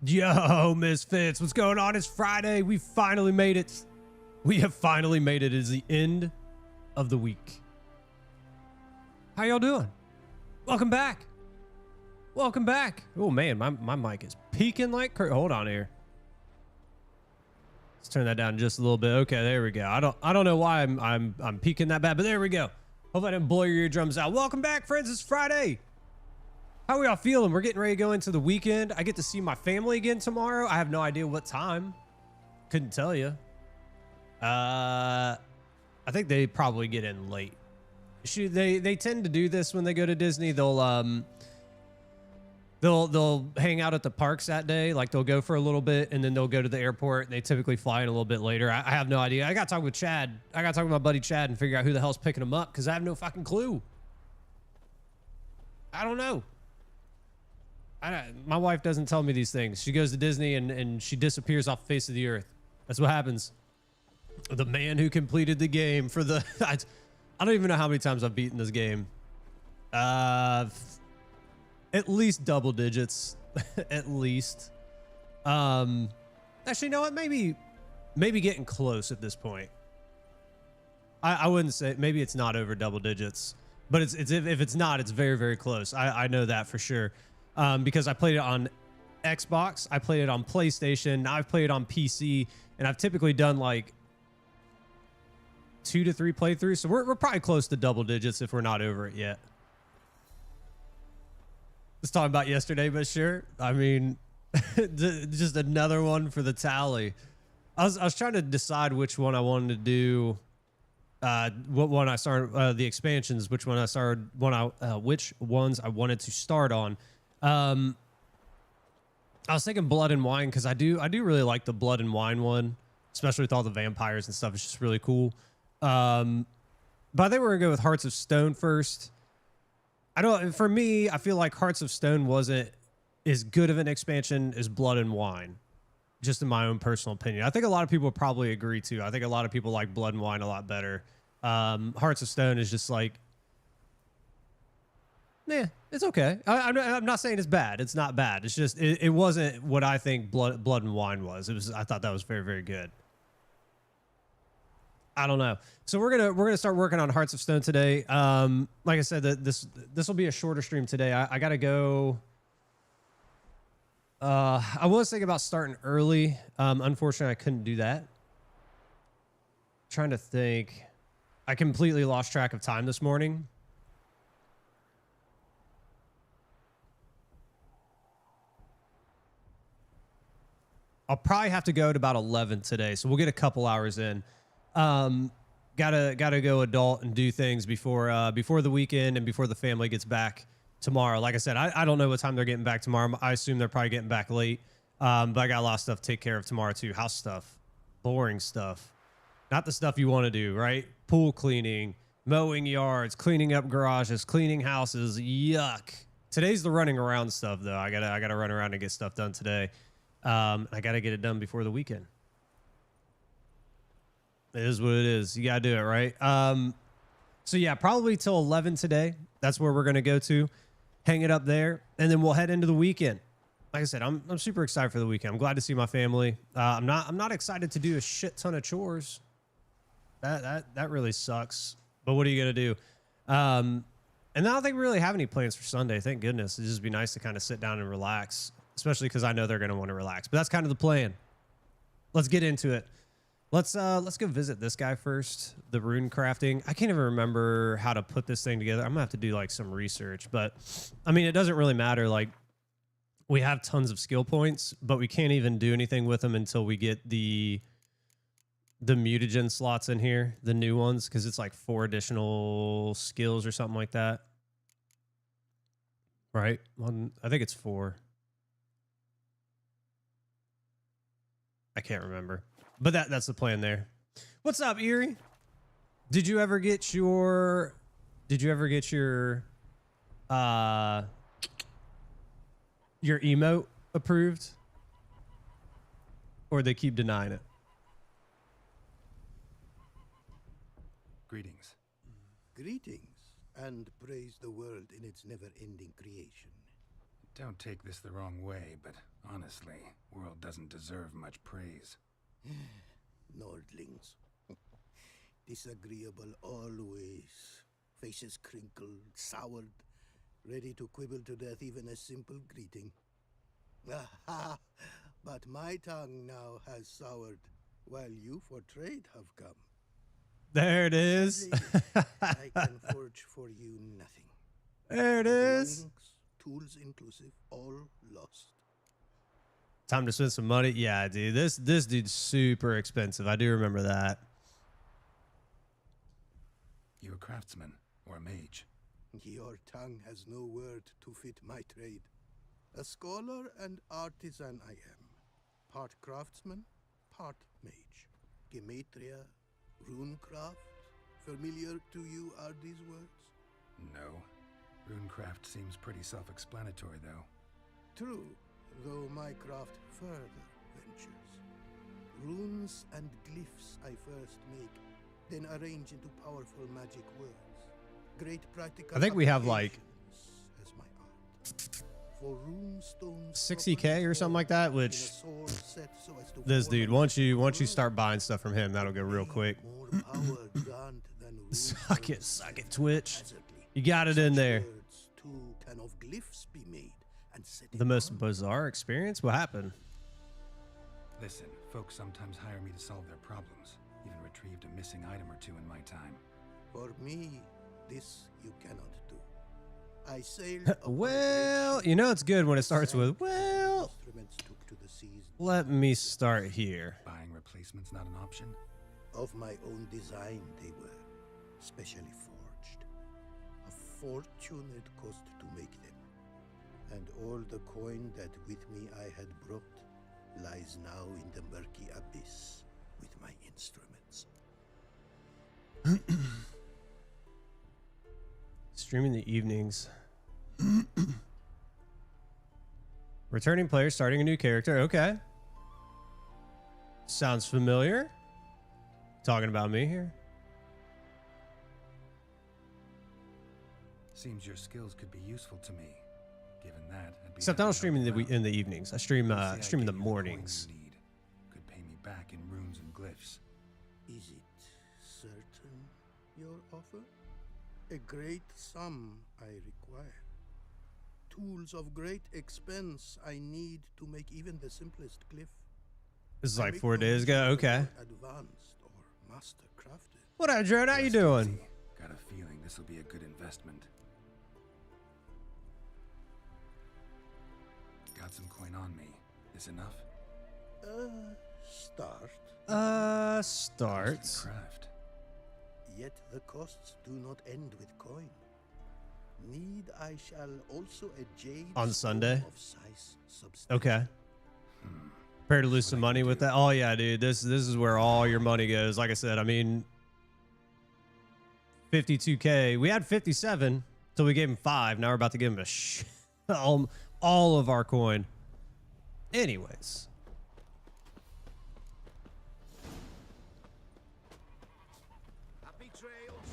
Yo, Misfits, what's going on? It's Friday. We finally made it. We have finally made it. It is the end of the week. How y'all doing? Welcome back. Welcome back. Oh man, my mic is peaking like crazy. Hold on here. Let's turn that down just a little bit. Okay, there we go. I don't know why I'm peaking that bad, but there we go. Hope I didn't blow your eardrums out. Welcome back, friends. It's Friday. How are y'all feeling? We're getting ready to go into the weekend. I get to see my family again tomorrow. I have no idea what time. Couldn't tell you. I think they probably get in late. They tend to do this when they go to Disney. They'll hang out at the parks that day. Like they'll go for a little bit and then they'll go to the airport. And they typically fly in a little bit later. I have no idea. I got to talk with Chad. I got to talk with my buddy Chad and figure out who the hell's picking them up because I have no fucking clue. I don't know. My wife doesn't tell me these things. She goes to Disney and she disappears off the face of the earth. That's what happens. The man who completed the game for the... I don't even know how many times I've beaten this game. At least double digits. At least. Actually, you know what? Maybe getting close at this point. I wouldn't say... Maybe it's not over double digits. But if it's not, it's very, very close. I know that for sure. Because I played it on Xbox, I played it on PlayStation, now I've played it on PC, and I've typically done like 2 to 3 playthroughs, so we're probably close to double digits if we're not over it yet. Let's talk about yesterday, but sure. I mean, just another one for the tally. I was trying to decide which one I wanted to do. What one I started, the expansions, which one I started, which ones I wanted to start on. I was thinking Blood and Wine because I do really like the Blood and Wine one, especially with all the vampires and stuff. It's just really cool. But I think we're gonna go with Hearts of Stone first. For me, I feel like Hearts of Stone wasn't as good of an expansion as Blood and Wine, just in my own personal opinion. I think a lot of people probably agree too. I think a lot of people like Blood and Wine a lot better. Hearts of Stone is just like, yeah, it's okay. I'm not saying it's bad. It's not bad. It's just it wasn't what I think Blood and Wine was. I thought that was very, very good. I don't know. So we're gonna start working on Hearts of Stone today. Like I said, this will be a shorter stream today. I gotta go. I was thinking about starting early. Unfortunately, I couldn't do that. Trying to think. I completely lost track of time this morning. I'll probably have to go at about 11 today, so we'll get a couple hours in. Gotta go adult and do things before the weekend and before the family gets back tomorrow. Like I said, I don't know what time they're getting back tomorrow. I assume they're probably getting back late. But I got a lot of stuff to take care of tomorrow too. House stuff, boring stuff, not the stuff you want to do, right? Pool cleaning, mowing yards, cleaning up garages, cleaning houses. Yuck. Today's the running around stuff though. I gotta run around and get stuff done today. I got to get it done before the weekend. It is what it is. You got to do it, right? So yeah, probably till 11 today. That's where we're going to go to. Hang it up there. And then we'll head into the weekend. Like I said, I'm super excited for the weekend. I'm glad to see my family. I'm not excited to do a shit ton of chores. That really sucks. But what are you going to do? And I don't think we really have any plans for Sunday. Thank goodness. It'd just be nice to kind of sit down and relax. Especially because I know they're going to want to relax. But that's kind of the plan. Let's get into it. Let's go visit this guy first. The rune crafting. I can't even remember how to put this thing together. I'm going to have to do like some research. But, I mean, it doesn't really matter. Like, we have tons of skill points. But we can't even do anything with them until we get the mutagen slots in here. The new ones. Because it's like 4 additional skills or something like that. Right? I think it's 4. I can't remember, but that's the plan there. What's up, Erie? Did you ever get your emote approved, or they keep denying it? Greetings. Greetings, and praise the world in its never-ending creation. Don't take this the wrong way, but honestly, world doesn't deserve much praise. Nordlings. Disagreeable always. Faces crinkled, soured, ready to quibble to death even a simple greeting. Aha! But my tongue now has soured, while you for trade have come. There it is. Sadly, I can forge for you nothing. There it is. Belongings, tools inclusive, all lost. Time to spend some money. Yeah, dude. This dude's super expensive. I do remember that. You a craftsman or a mage? Your tongue has no word to fit my trade. A scholar and artisan I am. Part craftsman, part mage. Gematria, runecraft. Familiar to you are these words? No. Runecraft seems pretty self-explanatory, though. True, though my craft further ventures. Runes and glyphs I first make, then arrange into powerful magic words. Great practical I think we have like applications as my art. For runestones 60K or something like that, in a which sword set so as to this form dude, a once you magic start buying stuff from him, that'll go real word. quick. More power grant than Suck it, runestones suck it, set Twitch. haphazardly. You got it in Such there. words, too, can of glyphs be made and set The in most one. bizarre experience? What happened? Listen, folks sometimes hire me to solve their problems. Even retrieved a missing item or two in my time. For me, this you cannot do. I sailed upon a Well, great ship. you know it's good when it starts Sank, with, well, instruments took to the seas. let me start here. Buying replacements not an option? Of my own design they were, specially forged. A fortune it cost to make them. And all the coin that with me I had brought lies now in the murky abyss with my instruments. Streaming the evenings. Returning player starting a new character. Okay. Sounds familiar. Talking about me here. Seems your skills could be useful to me. Given that, I'd be Except I happy don't to stream help in the out. evenings. I stream Say I stream in the get you the coin you mornings. need. Could pay me back in runes and glyphs. Is it certain your offer? A great sum I require. Tools of great expense I need to make even the simplest glyph. This is I like make 4 no days ago. mention of Okay. more advanced or master crafted. What up, Jared? How you Rest doing? easy. Got a feeling this will be a good investment. Got some coin on me. This enough? Start. Start. Costly craft. Yet the costs do not end with coin. Need I shall also a jade On stone Sunday? of size substance. Okay. Prepare to lose some money with that. Oh yeah, dude. This is where all your money goes. Like I said, I mean, 52K. We had 57 till we gave him 5. Now we're about to give him all of our coin. Anyways. Happy trails.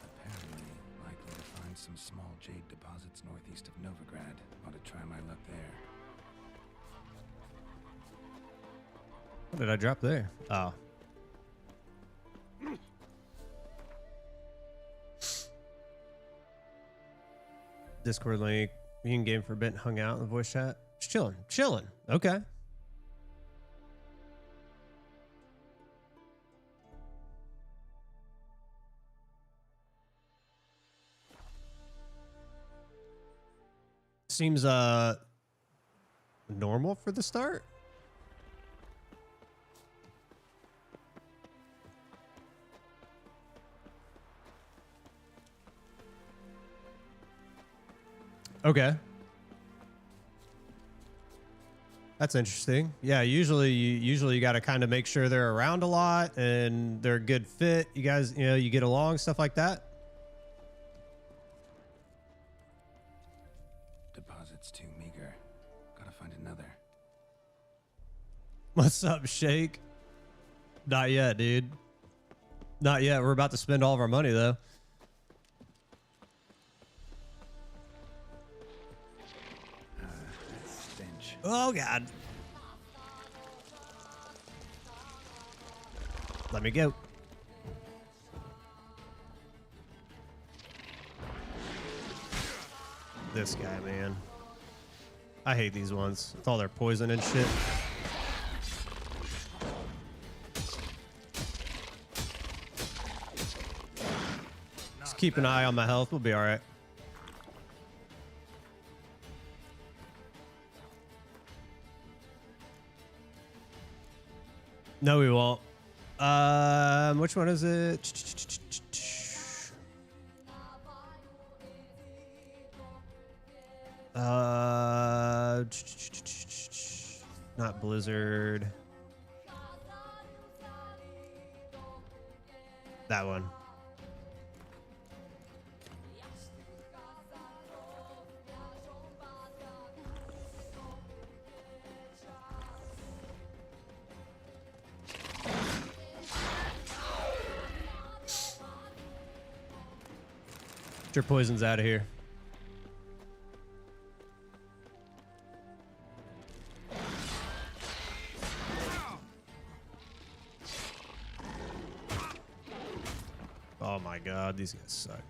Apparently, likely to find some small jade deposits northeast of Novigrad. Ought to try my luck there. What did I drop there? Oh. Discord link. Me and Game Forbidden hung out in the voice chat. Just chilling. Chilling. Okay. Seems normal for the start. Okay. That's interesting. Yeah, usually you got to kind of make sure they're around a lot and they're a good fit. You guys, you get along, stuff like that. Deposits too meager. Gotta find another. What's up, Shake? Not yet, dude. Not yet. We're about to spend all of our money, though. Stench. Oh, God. Let me go. This guy, man. I hate these ones with all their poison and shit. Just keep an eye on my health. We'll be all right. No, we won't. Which one is it? Not Blizzard. That one. Get your poisons out of here. Oh my god, these guys suck.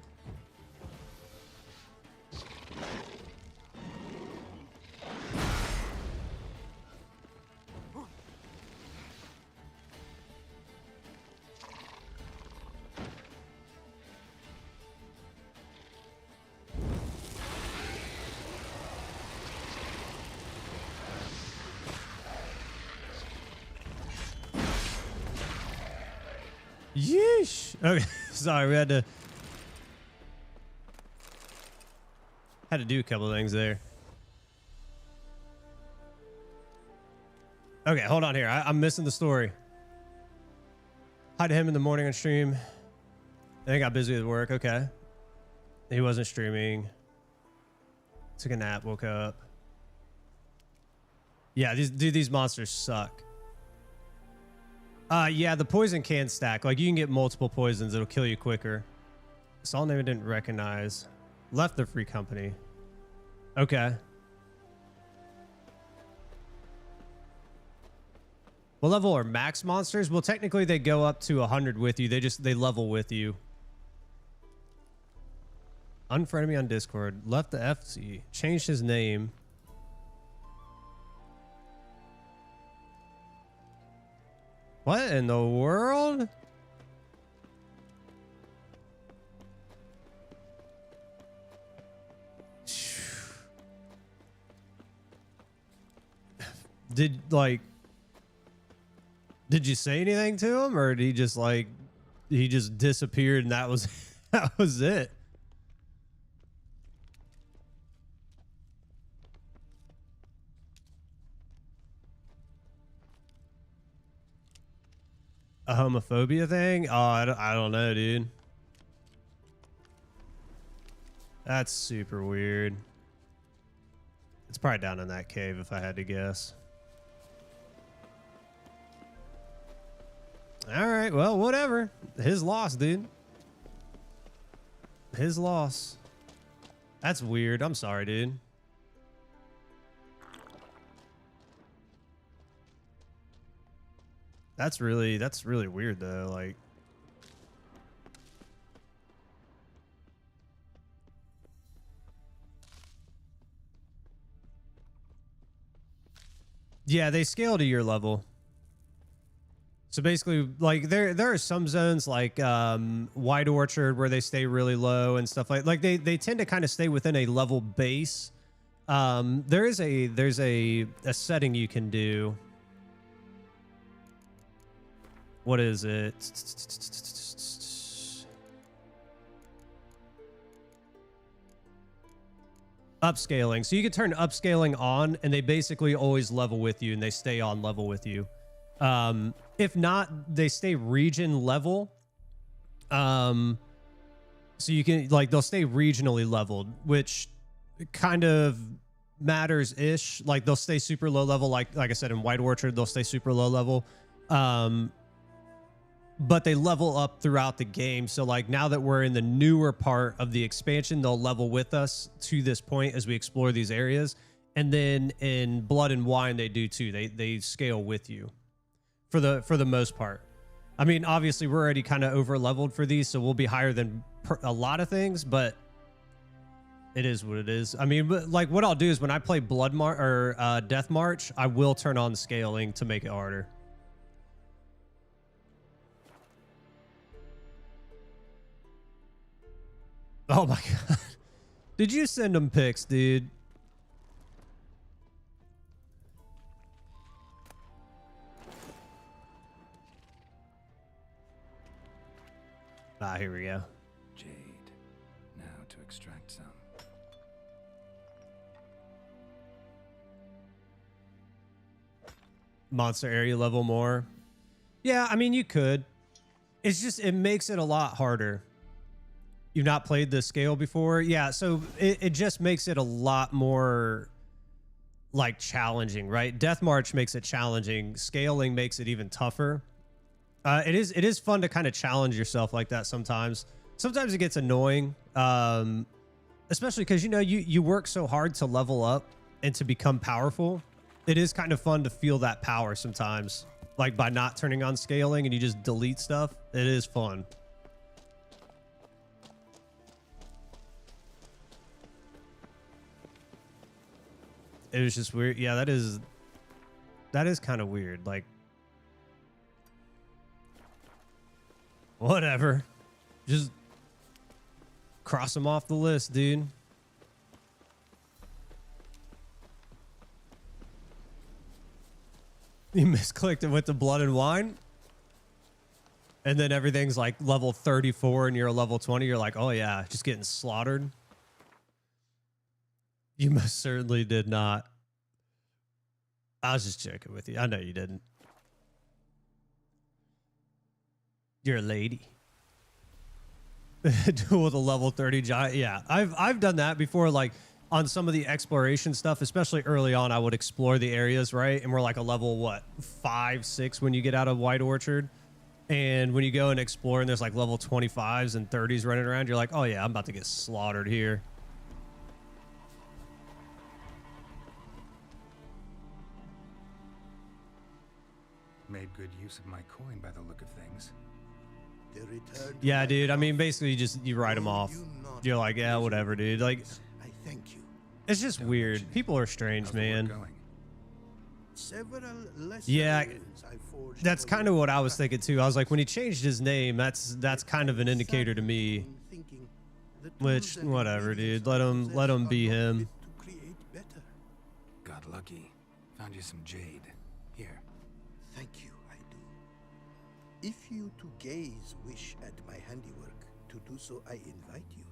Yeesh. Okay, sorry, we had to do a couple of things there. Okay, hold on here. I'm missing the story. Hi to him in the morning on stream. Then he got busy with work. Okay. He wasn't streaming. Took a nap, woke up. Yeah, these monsters suck. Yeah, the poison can stack. Like, you can get multiple poisons. It'll kill you quicker. Salt name I didn't recognize. Left the free company. Okay. What level are max monsters? Well, technically they go up to 100 with you. They level with you. Unfriended me on Discord. Left the FC. Changed his name. What in the world? Did you say anything to him, or did he just disappeared and that was that was it? A homophobia thing? Oh, I don't know, dude. That's super weird. It's probably down in that cave if I had to guess. All right, well, whatever. His loss, dude. His loss. That's weird. I'm sorry, dude. That's really weird though. Like, yeah, they scale to your level. So basically, like, there are some zones like White Orchard where they stay really low and stuff like they tend to kind of stay within a level base. There's a setting you can do. What is it? Upscaling. So you can turn upscaling on and they basically always level with you and they stay on level with you. If not, they stay region level. So you can, like, they'll stay regionally leveled, which kind of matters-ish. Like, they'll stay super low level. Like I said, in White Orchard, they'll stay super low level. but they level up throughout the game. So like now that we're in the newer part of the expansion, they'll level with us to this point as we explore these areas. And then in Blood and Wine, they do too. They scale with you for the most part. I mean, obviously we're already kind of over leveled for these, so we'll be higher than a lot of things, but it is what it is. I mean, but like what I'll do is when I play Death March, I will turn on scaling to make it harder. Oh my God. Did you send them pics, dude? Ah, here we go. Jade. Now to extract some. Monster area level more. Yeah, I mean, you could. It's just, it makes it a lot harder. You've not played the scale before? Yeah, so it just makes it a lot more like challenging, right? Death March makes it challenging. Scaling makes it even tougher. It is fun to kind of challenge yourself like that sometimes. Sometimes it gets annoying, especially because, you know, you work so hard to level up and to become powerful. It is kind of fun to feel that power sometimes, like by not turning on scaling and you just delete stuff. It is fun. It was just weird. Yeah, that is kind of weird. Like, whatever. Just cross them off the list, dude. You misclicked it with the Blood and Wine. And then everything's like level 34 and you're a level 20. You're like, oh yeah, just getting slaughtered. You most certainly did not. I was just joking with you. I know you didn't. You're a lady. Duel with a level 30 giant. Yeah, I've done that before, like on some of the exploration stuff, especially early on. I would explore the areas, right? And we're like a level, what, 5, 6 when you get out of White Orchard. And when you go and explore and there's like level 25s and 30s running around, you're like, oh yeah, I'm about to get slaughtered here. Made good use of my coin by the look of things. Yeah, dude. I mean, basically, you write them off. You're like, yeah, whatever, dude. Like, I thank you. it's just weird. People are strange, How's the work man. going? Yeah, that's kind of what I was thinking too. I was like, when he changed his name, that's kind of an indicator to me. Which, whatever, dude. Let him be him. Got lucky. Found you some jade. Here. Thank you, I do. If you to gaze wish at my handiwork, to do so I invite you.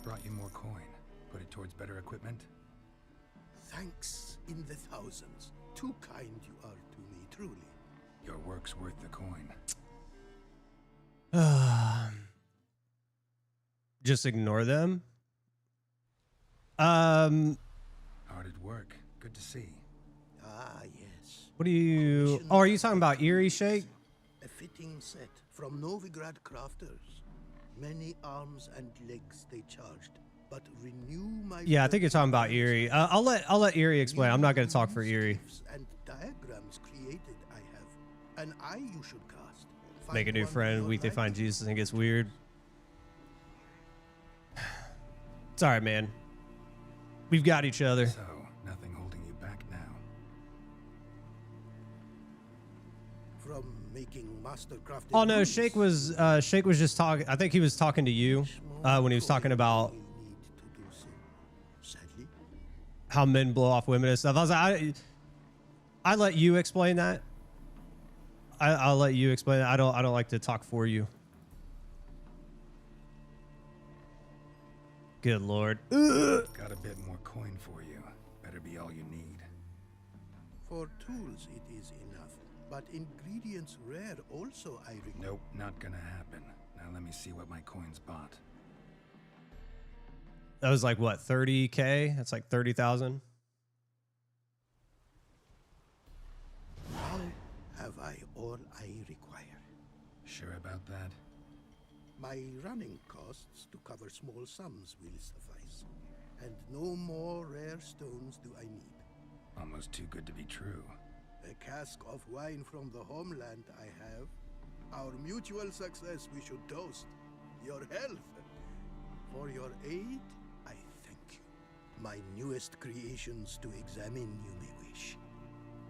Brought you more coin. Put it towards better equipment. Thanks in the thousands. Too kind you are to me, truly. Your work's worth the coin. Just ignore them. Hard at work. Good to see. Ah, yes. What do you? Oh, are you talking about Eerie Shake? A fitting set from Novigrad crafters. Many arms and legs they charged, but renew my. Yeah, I think you're talking about Eerie. I'll let Eerie explain. I'm not going to talk for Eerie. And diagrams created I have. An eye you should cast. Make a new friend. Week they find Jesus and gets weird. It's all right, man. We've got each other. So, nothing holding you back now. From making mastercraft. Oh no, Shake was just talking. I think he was talking to you when he was talking about how men blow off women and stuff. I was like, I let you explain that. I'll let you explain it. I don't like to talk for you. Good Lord. Ugh. Got a bit more coin for you. Better be all you need. For tools it is enough. But ingredients rare also, I reckon. Nope, not gonna happen. Now let me see what my coins bought. That was like what, 30K? That's like 30,000. Now have I all I require. Sure about that? My running costs to cover small sums will suffice. And no more rare stones do I need. Almost too good to be true. A cask of wine from the homeland I have. Our mutual success we should toast. Your health. For your aid, I thank you. My newest creations to examine you may wish.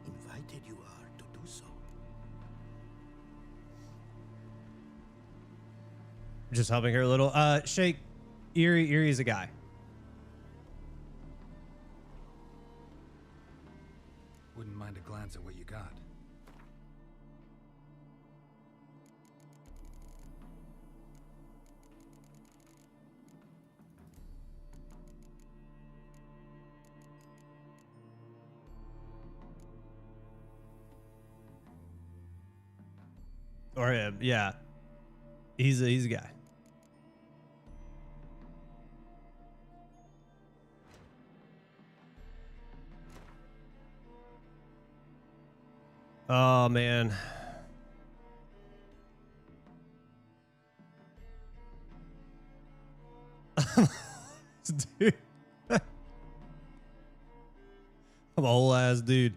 Invited you are to do so. Just helping her a little. Shake. Erie is a guy. Wouldn't mind a glance at what you got. Or him, yeah. He's a guy. Oh man. Dude. I'm a whole ass dude.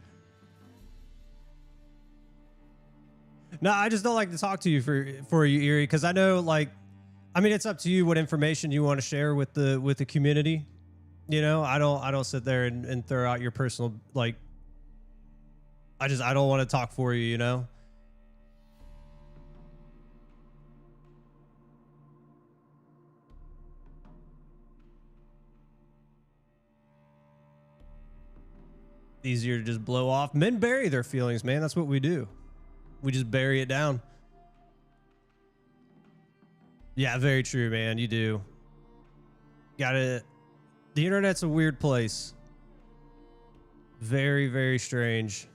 No, I just don't like to talk to you for you, Erie, because I know, like, I mean, it's up to you what information you want to share with the community. You know, I don't sit there and throw out your personal, like, I don't want to talk for you, you know? Easier to just blow off. Men bury their feelings, man. That's what we do. We just bury it down. Yeah, very true, man. You do. The internet's a weird place. Very, very strange.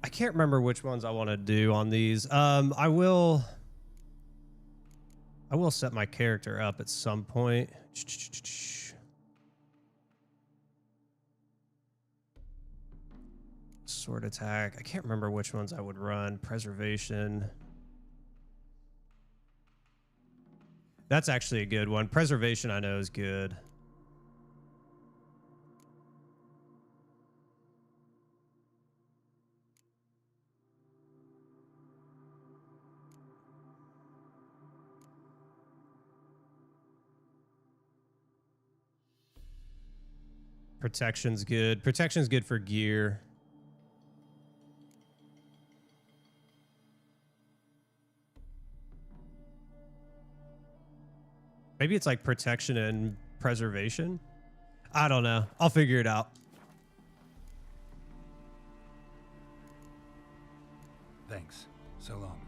I can't remember which ones I want to do on these. I will set my character up at some point. Sword attack. I can't remember which ones I would run. Preservation. That's actually a good one. Preservation I know is good. Protection's good. Protection's good for gear. Maybe it's like protection and preservation. I don't know. I'll figure it out. Thanks. So long.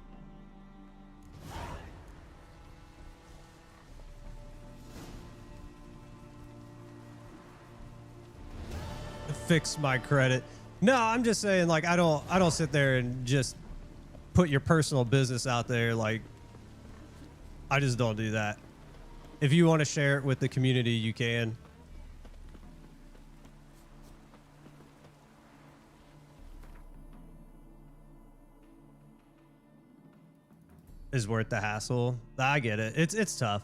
Fix my credit. No, I'm just saying, like, I don't sit there and just put your personal business out there. Like, I just don't do that. If you want to share it with the community, you can. Is worth the hassle. I get it. It's tough.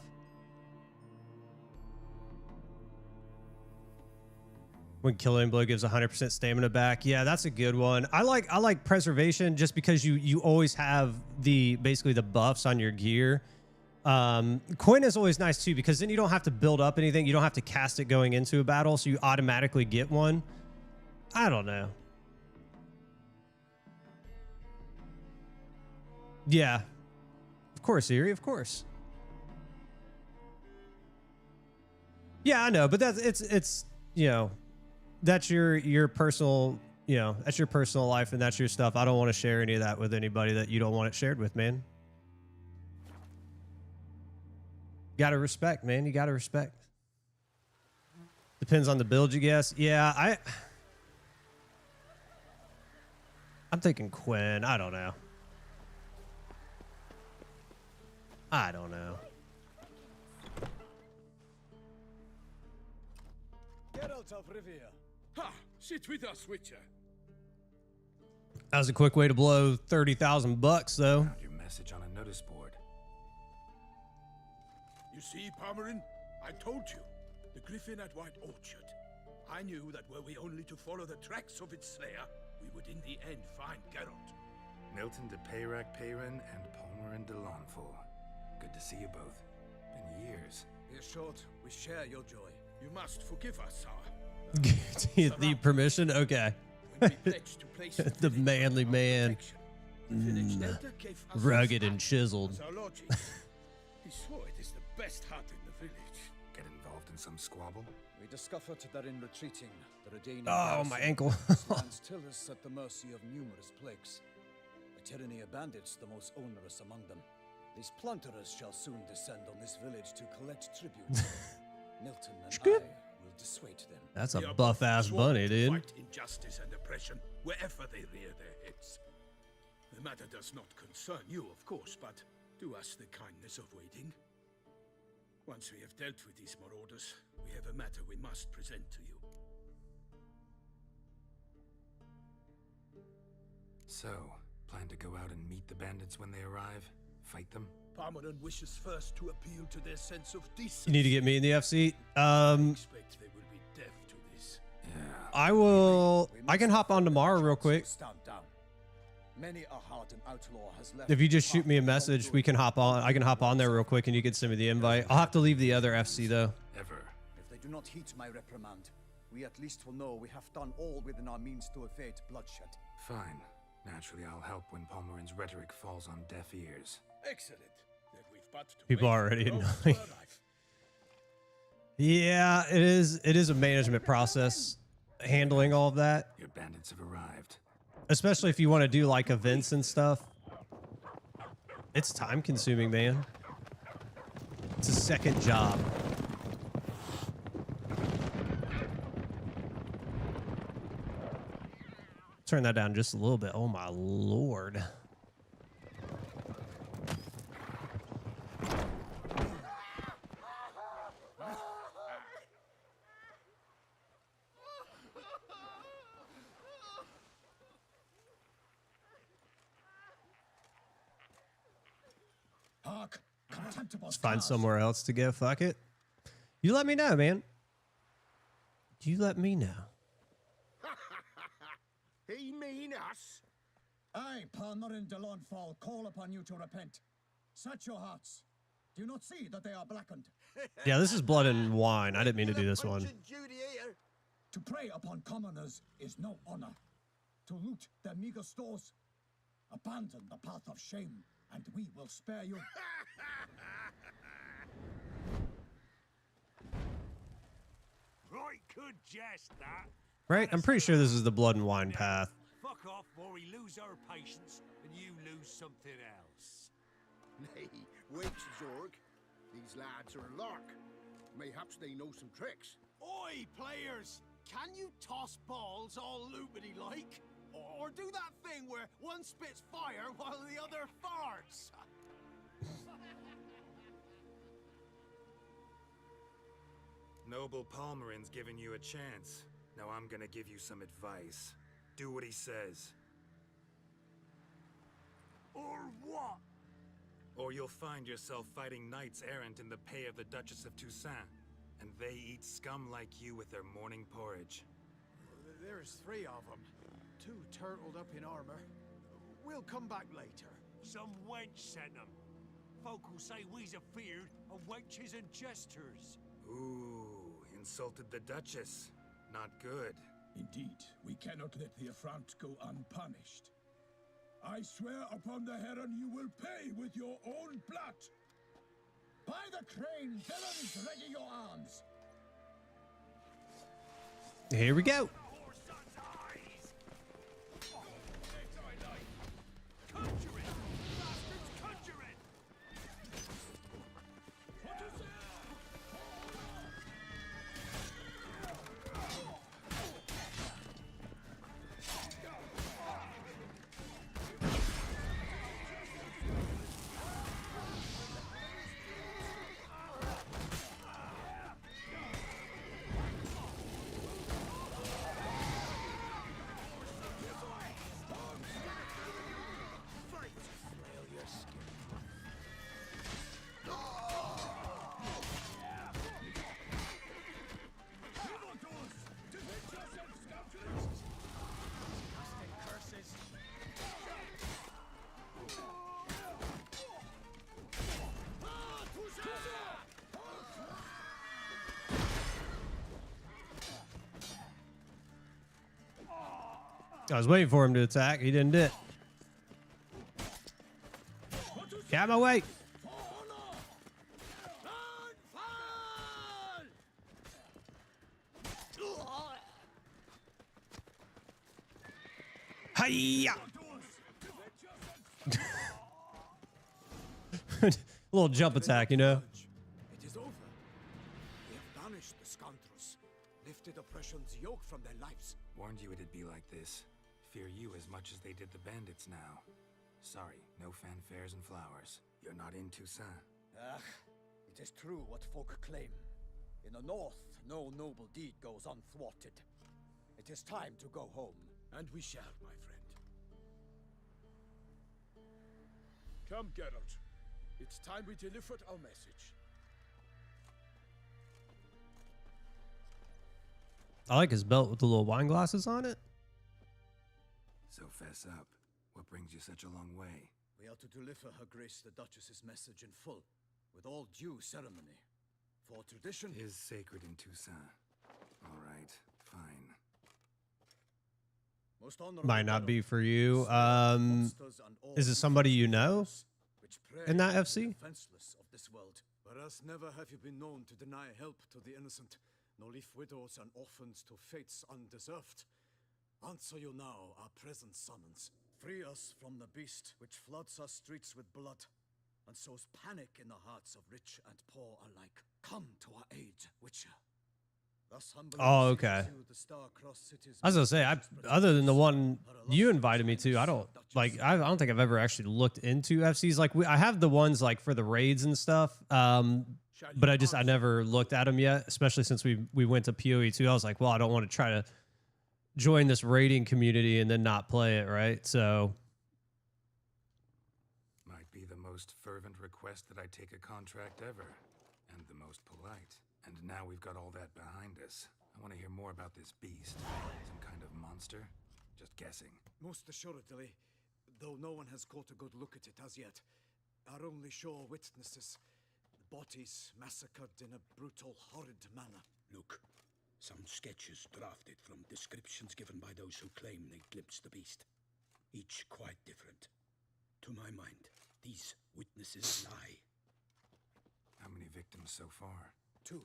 When Killing Blow gives 100% stamina back. Yeah, that's a good one. I like preservation just because you always have basically the buffs on your gear. Coin is always nice too, because then you don't have to build up anything. You don't have to cast it going into a battle, so you automatically get one. I don't know. Yeah. Of course, Erie, of course. Yeah, I know, but it's you know, that's your personal, you know, that's your personal life and that's your stuff. I don't want to share any of that with anybody that you don't want it shared with, man. Gotta respect, man. You gotta respect. Depends on the build, you guess. Yeah, I'm thinking Quinn. I don't know. I don't know. Geralt of Rivia. Ha! Sit with us, Witcher. That was a quick way to blow 30,000 bucks, though. Found your message on a notice board. You see, Palmerin? I told you. The griffin at White Orchard. I knew that were we only to follow the tracks of its slayer, we would in the end find Geralt. Milton de Peyrac Peyran and Palmerin de Lawnful. Good to see you both. Been years. Dear Short, we share your joy. You must forgive us, sire. The permission? Okay. When we pledged to place The manly man. the village elder gave us Rugged his and hut chiseled. as our lodging. He swore it is the best hut in the village. Get involved in some squabble? We discovered that in retreating, the Redanian Oh, my ankle. stands still is at the mercy of numerous plagues. The tyranny of bandits, the most onerous among them. These plunderers shall soon descend on this village to collect tribute. Milton and I will dissuade them. That's a We are buff ass sworn bunny, to dude. Fight injustice and oppression wherever they rear their heads. The matter does not concern you, of course, but do us the kindness of waiting. Once we have dealt with these marauders, we have a matter we must present to you. So, plan to go out and meet the bandits when they arrive? Fight them? Palmerin wishes first to appeal to their sense of decency. You need to get me in the FC. I expect they will be deaf to this. Yeah. I will. I can hop on tomorrow real quick. Stand down. Many a hardened outlaw has left If you just shoot me a the path of message, good. we can hop on. I can hop on there real quick, and you can send me the invite. I'll have to leave the other FC though. Ever. If they do not heed my reprimand, we at least will know we have done all within our means to evade bloodshed. Fine. Naturally, I'll help when Palmerin's rhetoric falls on deaf ears. Excellent. Then we've but to People wait are already for Rome to annoying. arrive. Yeah, it is. It is a management process handling all of that, Your bandits have arrived. especially if you want to do like events and stuff. It's time consuming, man. It's a second job. Turn that down just a little bit. Oh my lord. Hark, contemptible Let's find stars. somewhere else to go. Fuck it. You let me know, man. You let me know. He mean us? I, Palmerin de Lawnfall, call upon you to repent. Search your hearts. Do you not see that they are blackened? Yeah, this is blood and wine. I didn't mean to do this one. To prey upon commoners is no honor. To loot their meager stores, abandon the path of shame, and we will spare you. Right, good jest, that. Right? I'm pretty sure this is the blood and wine path. Fuck off, or we lose our patience and you lose something else. Nay, wait, Zorg. These lads are a lark. Mayhaps they know some tricks. Oi, players! Can you toss balls all loopity like? Or do that thing where one spits fire while the other farts? Noble Palmerin's giving you a chance. Now I'm gonna give you some advice. Do what he says, Or what? or you'll find yourself fighting knights errant in the pay of the Duchess of Toussaint, and they eat scum like you with their morning porridge. There's 3 of them. 2 turtled up in armor. We'll come back later. Some wench sent them. Folk will say we's afeard of wenches and jesters. Ooh, insulted the Duchess. Not good. Indeed, we cannot let the affront go unpunished. I swear upon the Heron you will pay with your own blood. By the crane, villains, ready your arms. Here we go. Conjuring! Bastards conjuring! I was waiting for him to attack. He didn't do it. Get out of my way. Hiya! Little jump attack, you know? It is over. We have banished the scoundrels, lifted oppression's yoke from their lives. Warned you it'd be like this. Fear you as much as they did the bandits now. Sorry, no fanfares and flowers. You're not in Toussaint. Ah, it is true what folk claim. In the north, no noble deed goes unthwarted. It is time to go home. And we shall, my friend. Come, Geralt. It's time we delivered our message. I like his belt with the little wine glasses on it. So fess up. What brings you such a long way? We are to deliver Her Grace the Duchess's message in full, with all due ceremony. For tradition Is sacred in Toussaint. All right, fine. most honorable Might not be Geralt, for you. monsters and all Is it somebody you know which prey in that on the FC? defenseless of this world. Whereas never have you been known to deny help to the innocent, nor leave widows and orphans to fates undeserved. Answer you now our present summons. Free us from the beast which floods our streets with blood and sows panic in the hearts of rich and poor alike. Come to our aid, Witcher. Thus humbly Oh, beseech okay. you, the star-crossed cities I was gonna say, other than the one you invited me to, I don't I don't think I've ever actually looked into FCs. Like I have the ones like for the raids and stuff, but I never looked at them yet. Especially since we went to PoE2, I was like, well, I don't want to try to join this raiding community and then not play it, right? So Might be the most fervent request that I take a contract ever, and the most polite. And now we've got all that behind us. I want to hear more about this beast. Some kind of monster? Just guessing. Most assuredly, though no one has caught a good look at it as yet. Our only sure witnesses, bodies massacred in a brutal, horrid manner. Look, some sketches drafted from descriptions given by those who claim they glimpsed the beast. Each quite different. To my mind, these witnesses lie. How many victims so far? 2.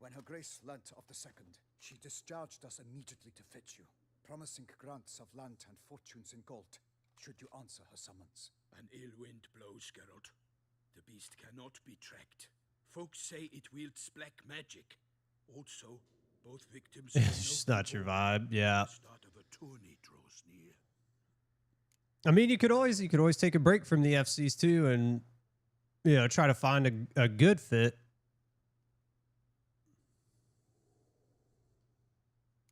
When Her Grace learnt of the second, she discharged us immediately to fetch you, promising grants of land and fortunes in gold, should you answer her summons. An ill wind blows, Geralt. The beast cannot be tracked. Folks say it wields black magic. Also, both victims it's just not your vibe. Yeah. The start of a tourney draws near. I mean, you could always take a break from the FCs too, and try to find a good fit.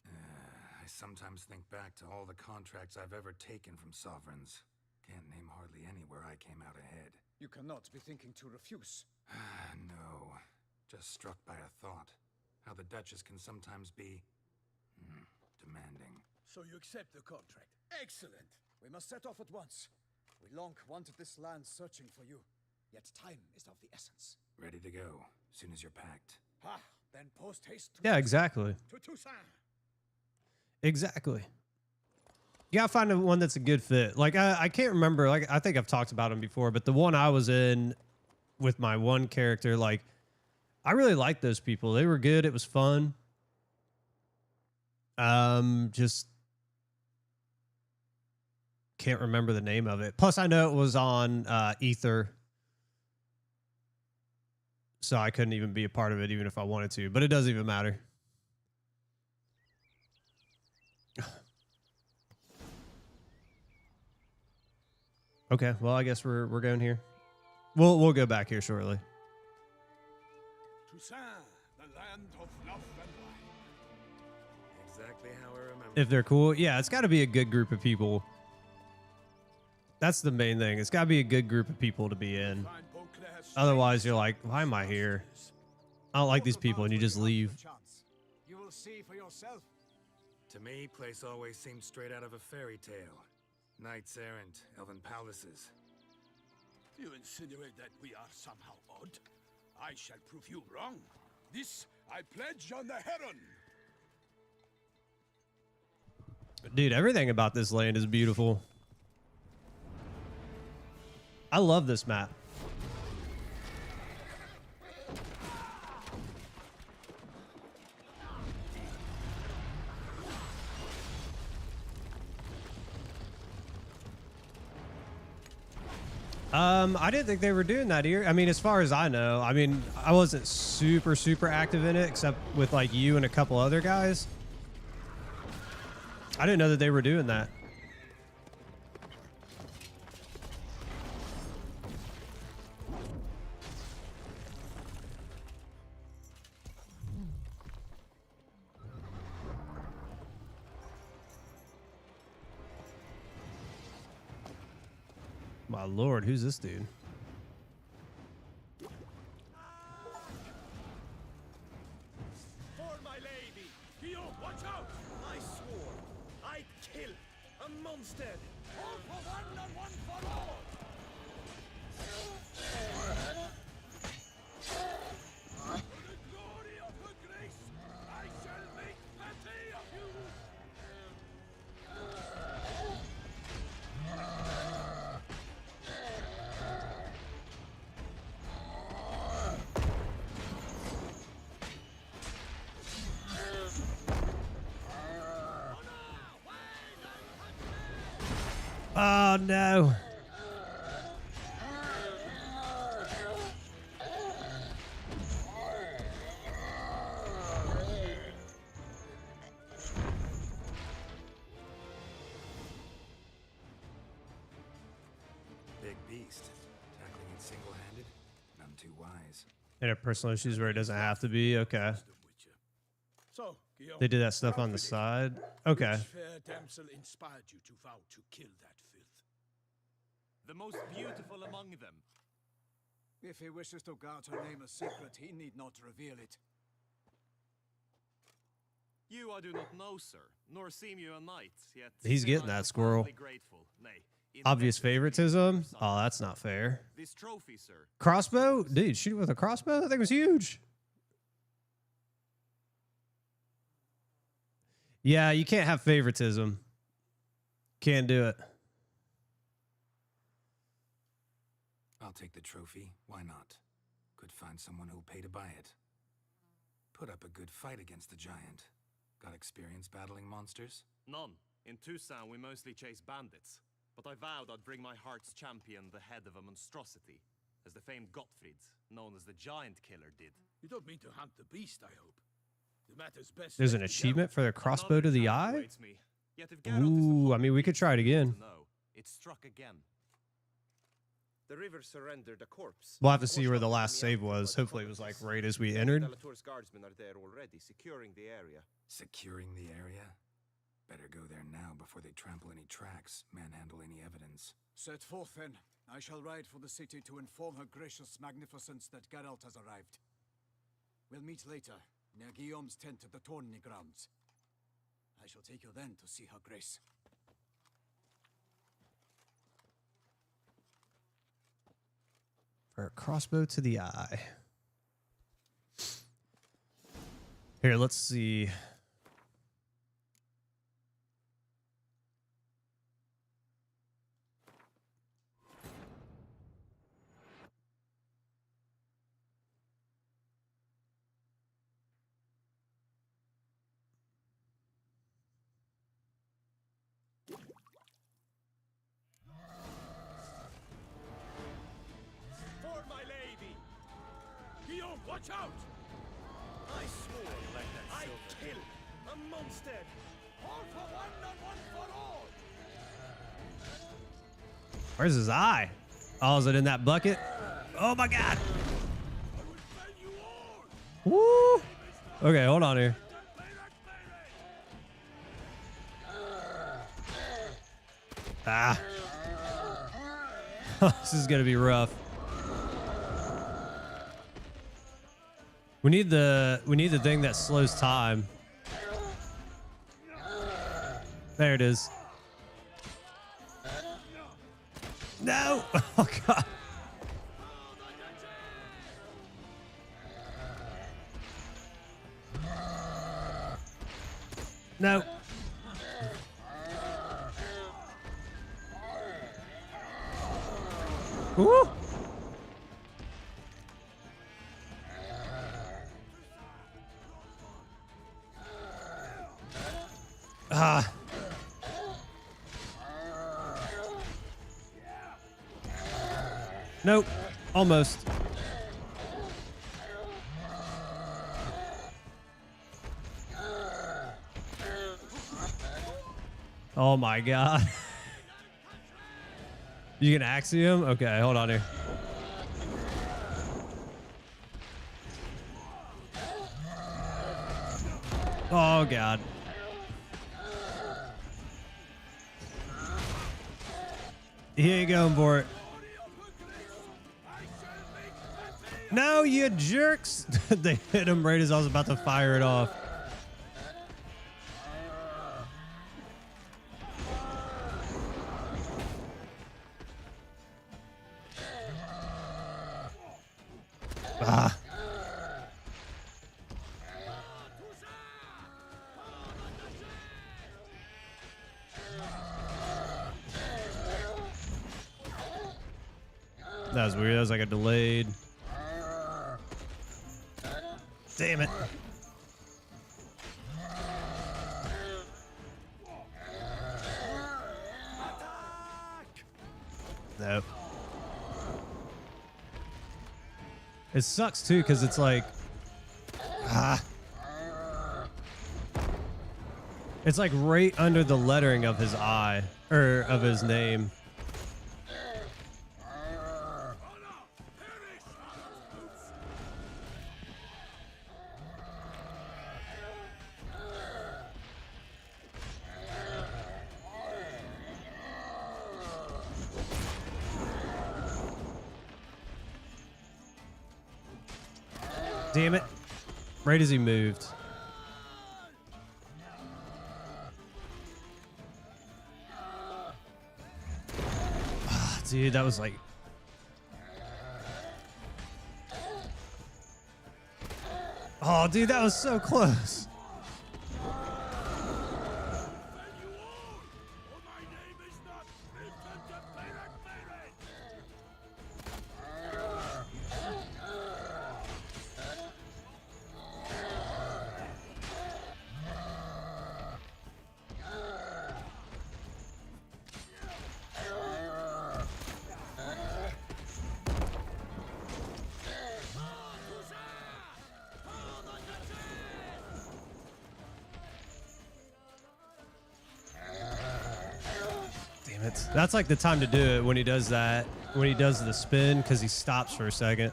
I sometimes think back to all the contracts I've ever taken from sovereigns. Can't name hardly any where I came out ahead. You cannot be thinking to refuse. No, just struck by a thought. How the Duchess can sometimes be demanding. So you accept the contract. Excellent. We must set off at once. We long wanted this land searching for you, yet time is of the essence. Ready to go, soon as you're packed. Ha! Then post haste to Yeah, exactly. To Toussaint. Exactly. You gotta find one that's a good fit. Like I can't remember. Like I think I've talked about them before, but the one I was in with my one character, like I really liked those people. They were good. It was fun. Just can't remember the name of it. Plus, I know it was on Ether, so I couldn't even be a part of it, even if I wanted to. But it doesn't even matter. Okay, well, I guess we're going here. We'll go back here shortly. Toussaint, the land of love and light. Exactly how I remember. If they're cool, yeah, it's got to be a good group of people. That's the main thing. It's got to be a good group of people to be in. Otherwise, you're like, why am I here? I don't like these people, and you just leave. You will see for yourself. To me, place always seemed straight out of a fairy tale. Knights errant, elven palaces. You insinuate that we are somehow odd? I shall prove you wrong. This I pledge on the Heron. Dude, everything about this land is beautiful. I love this map. I didn't think they were doing that here. I mean, as far as I know, I mean, I wasn't super active in it, except with like you and a couple other guys. I didn't know that they were doing that. My lord, who's this dude? For my lady! Gio, watch out! I swore I'd kill a monster! All for one and one for all! For the glory of her grace, I shall make plenty of you! Oh no. Big beast. Tackling it single-handed? None too wise. And a personal issues where it doesn't have to be. Okay. So, Guillaume, They did that stuff on the side. Okay. which fair damsel inspired you to vow to kill that filth? The most beautiful among them. If he wishes to guard her name a secret, he need not reveal it. You I do not know, sir, nor seem you a knight, yet He's still getting I am that squirrel. profoundly grateful, nay, Obvious indebted to you favoritism. for your Oh, that's not fair. This trophy, sir. Crossbow? Dude, shoot it with a crossbow? That thing was huge. Yeah, you can't have favoritism. Can't do it. I'll take the trophy. Why not? Could find someone who'll pay to buy it. Put up a good fight against the giant. Got experience battling monsters? None. In Tucson, we mostly chase bandits. But I vowed I'd bring my heart's champion the head of a monstrosity, as the famed Gottfried, known as the Giant Killer, did. You don't mean to hunt the beast, I hope. The matter's best. There's an left to achievement for the crossbow to the eye? Awaits me. Yet if Geralt is the Ooh, I holy mean, we could beast try it you want again. to know, it struck again. The river surrendered a corpse. We'll have to see where the last save was. Hopefully it was like right as we entered. Delatour's guardsmen are there already, securing the area. Securing the area? Better go there now before they trample any tracks, manhandle any evidence. Set forth then. I shall ride for the city to inform her gracious magnificence that Geralt has arrived. We'll meet later, near Guillaume's tent at the tourney grounds. I shall take you then to see her grace. For a crossbow to the eye. Here, let's see. For my lady! Guillaume, watch out! I swore I'd kill a monster! All for one and one for all! Where's his eye? Oh, is it in that bucket? Oh my god. Woo! Okay, hold on here. Ah. This is gonna be rough. We need the thing that slows time. There it is. No! Oh god. No. Woo! Ah. Nope. Almost. Oh my god. You can Axiom? Okay, hold on here. Oh god. He ain't going for it. No, you jerks. They hit him right as I was about to fire it off. Ah. That was weird. That was like a delayed. Damn it. Nope. It sucks too because it's like, it's like right under the lettering of his eye or of his name. Damn it. Right as he moved. Ah, dude, that was like... Oh, dude, that was so close. That's like the time to do it when he does that, when he does the spin, because he stops for a second.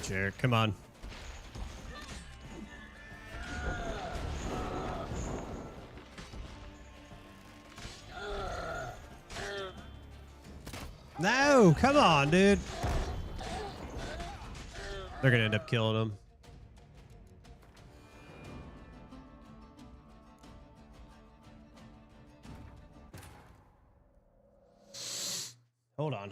Sure, come on. No, come on, dude. They're going to end up killing him. Hold on.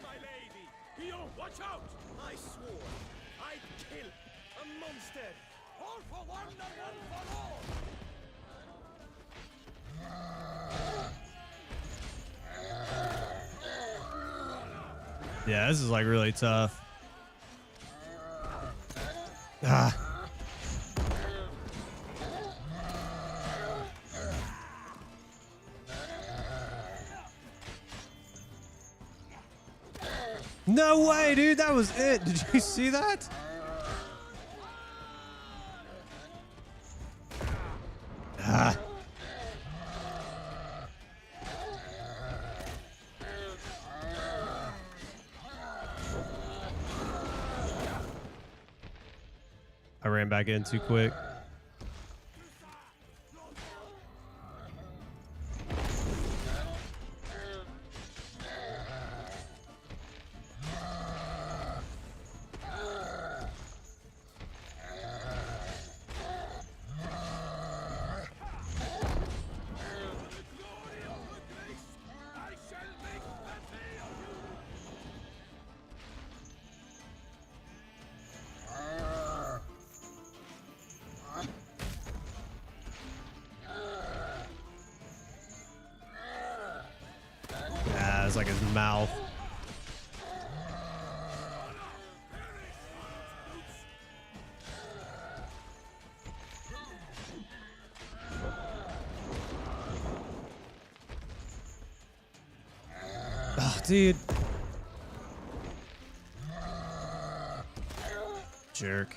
My lady! Yo, watch out! I swore I'd kill a monster! All for one and one for all! Yeah, this is like really tough. Ah. No way, dude. That was it. Did you see that? Ah. I ran back in too quick. mouth. Oh, dude. Jerk.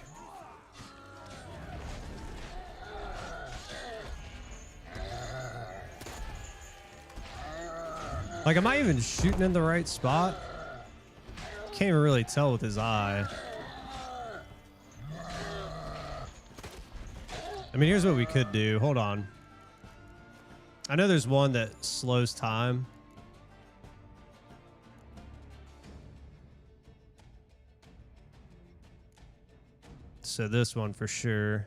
Like, am I even shooting in the right spot? Can't even really tell with his eye. I mean, here's what we could do. Hold on. I know there's one that slows time. So this one for sure.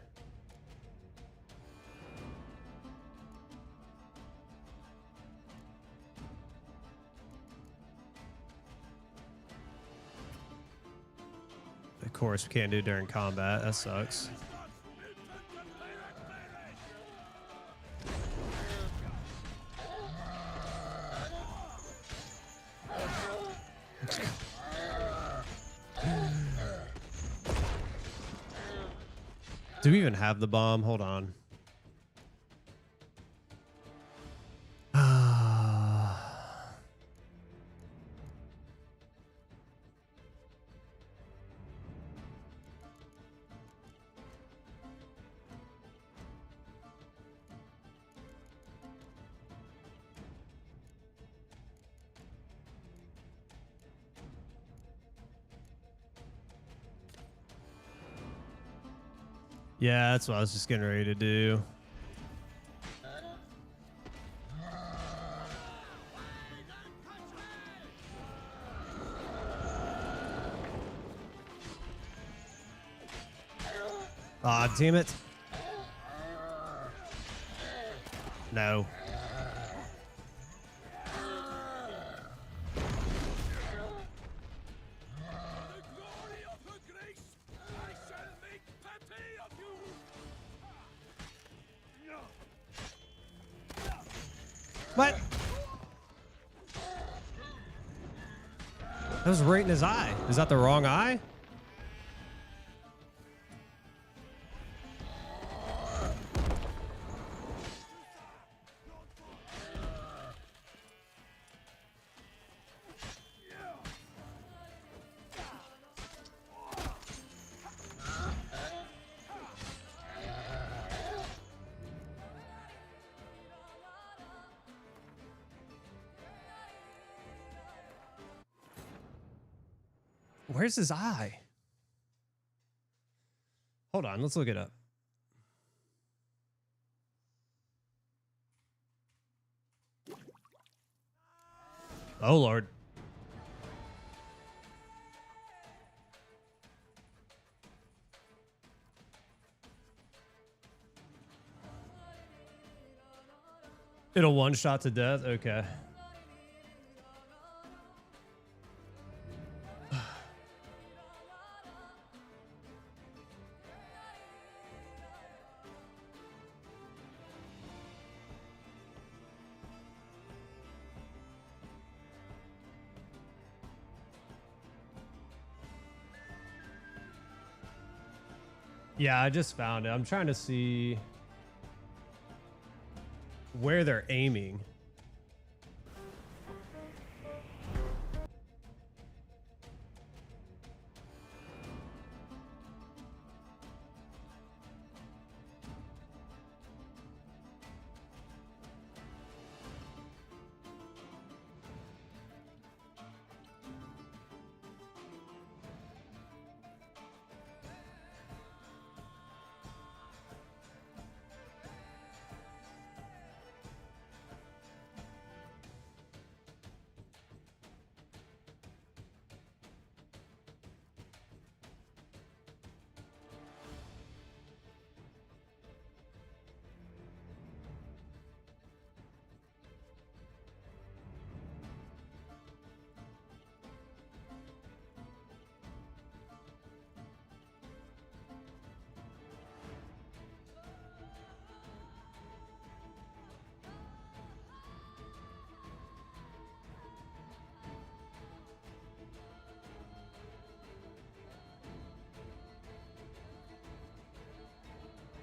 Of course, we can't do it during combat. That sucks. Do we even have the bomb? Hold on. Yeah, that's what I was just getting ready to do. Ah, damn it. No. What? That was right in his eye. Is that the wrong eye? Where's his eye? Hold on, let's look it up. Oh, Lord. It'll one shot to death? Okay. Yeah, I just found it. I'm trying to see where they're aiming.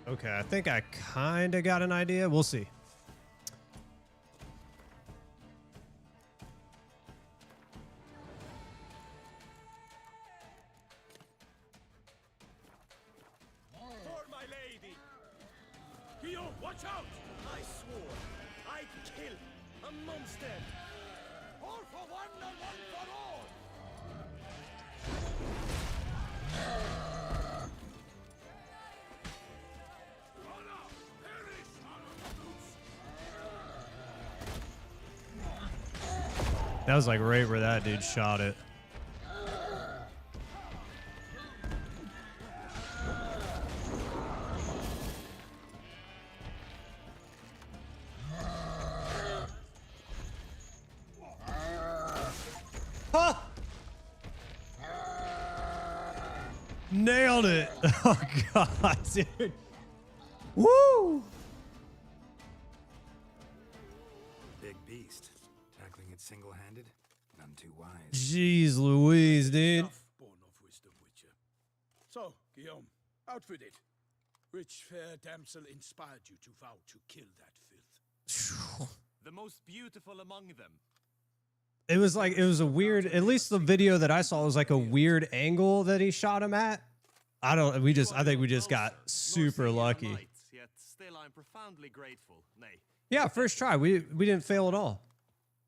Okay, I think I kind of got an idea. We'll see. For my lady! Guillaume, watch out! I swore I'd kill a monster! All for one and one for all! That was like right where that dude shot it. Huh! Nailed it. Oh god, dude. Woo! Big beast. Tackling it single-handed? None too wise. Jeez Louise, dude. Enough born of wisdom, Witcher. So, Guillaume, outfitted. Which fair damsel inspired you to vow to kill that filth? The most beautiful among them. It was like, it was a weird, at least the video that I saw was like a weird angle that he shot him at. I think we just got super lucky. Yet still I'm profoundly grateful. Nay. Yeah, first try. We didn't fail at all.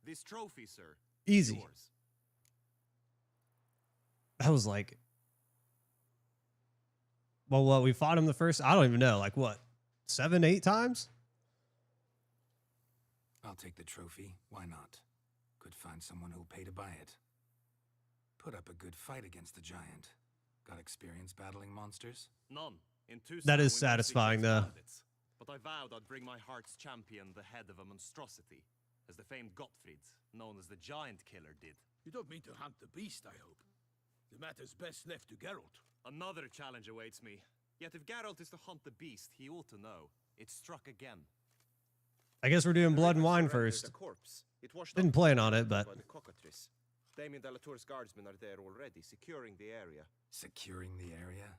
This trophy, sir. Easy. Yours. That was like, well, what, we fought him the first, I don't even know, like what, 7, 8 times? I'll take the trophy. Why not? Could find someone who'll pay to buy it. Put up a good fight against the giant. Got experience battling monsters? None. In Tucson, That is we met satisfying, secret though. bandits. But I vowed I'd bring my heart's champion the head of a monstrosity, as the famed Gottfried, known as the Giant Killer, did. You don't mean to hunt the beast, I hope. The matter's best left to Geralt. Another challenge awaits me. Yet if Geralt is to hunt the beast, he ought to know. It struck again. I guess we're doing blood and wine Surrendered first. the corpse. It washed Didn't up plan on it, by but the cockatrice. Damien de la Tour's guardsmen are there already, securing the area. Securing the area?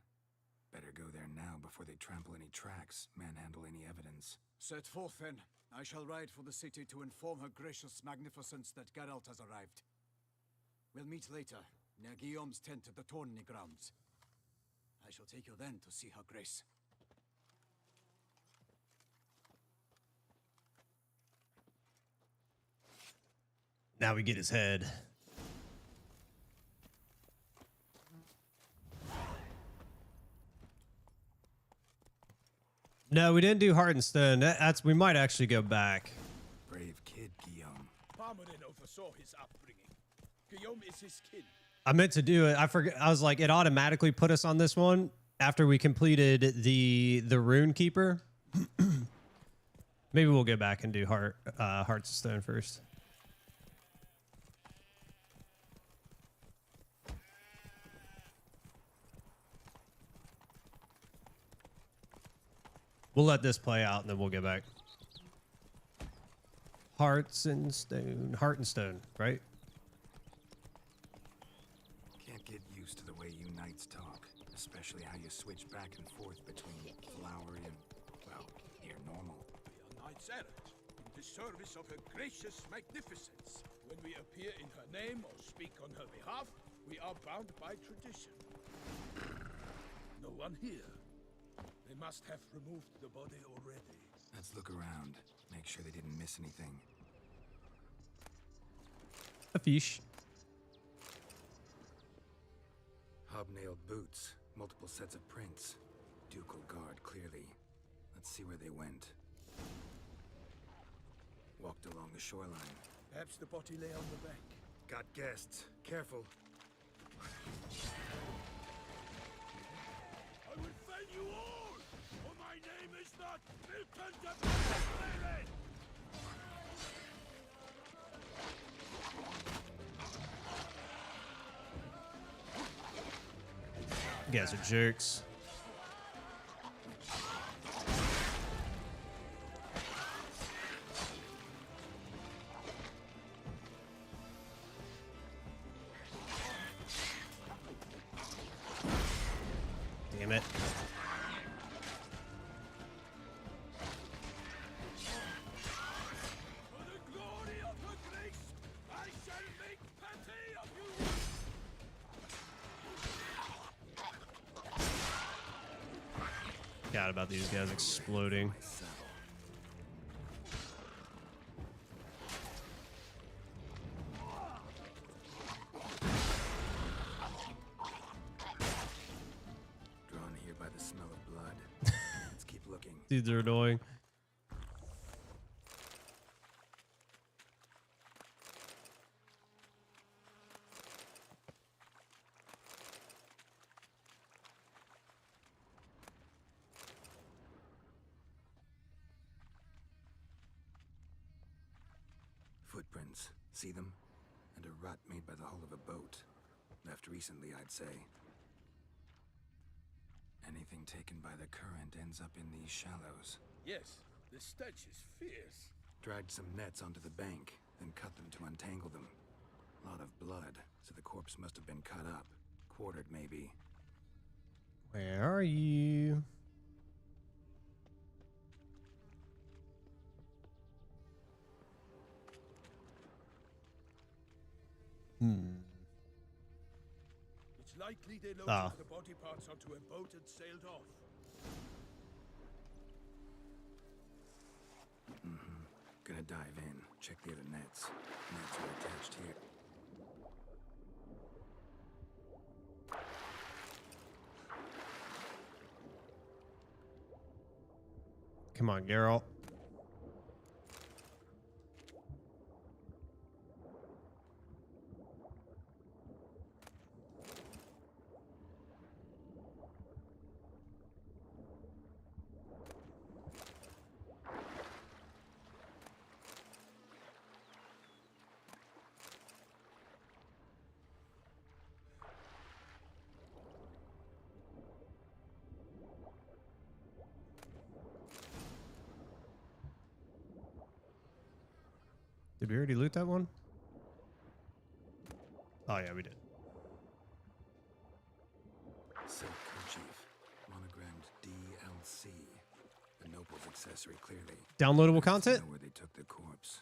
Better go there now before they trample any tracks, manhandle any evidence. Set forth then. I shall ride for the city to inform her gracious magnificence that Geralt has arrived. We'll meet later, near Guillaume's tent at the tourney grounds. I shall take you then to see her grace. now we get his head. No, we didn't do Heart and Stone. That's, we might actually go back. Brave kid, Guillaume. Parmarin oversaw his upbringing. Guillaume is his kin. I meant to do it. I forgot. I was like, it automatically put us on this one after we completed the Rune Keeper. Maybe we'll go back and do Hearts of Stone first. We'll let this play out and then we'll get back. Hearts and Stone. Heart and Stone, right? Can't get used to the way you knights talk, especially how you switch back and forth between flowery and, well, near normal. We are knights errant, in the service of her gracious magnificence. When we appear in her name or speak on her behalf, we are bound by tradition. No one here. They must have removed the body already. Let's look around, make sure they didn't miss anything. A fish. Hobnailed boots, multiple sets of prints. Ducal guard, clearly. Let's see where they went. Walked along the shoreline. Perhaps the body lay on the bank. Got guests. Careful. I will fell you all, for my name is not Milton de Blackberry! You guys are jerks. Damn it. Forgot about these guys exploding. Drawn here by the smell of blood. Let's keep looking. Dudes are annoying. Footprints. See them? And a rut made by the hull of a boat. Left recently, I'd say. Anything taken by the current ends up in these shallows. Yes, the stench is fierce. Dragged some nets onto the bank, then cut them to untangle them. A lot of blood, so the corpse must have been cut up. Quartered, maybe. Where are you? It's likely they loaded the body parts onto a boat and sailed off. Gonna dive in, check the other nets. Nets are attached here. Come on, Geralt. Did we already loot that one? Oh, yeah, we did. Silk kerchief, monogrammed DLC. The noble's accessory, clearly. Downloadable content? Know where they took the corpse.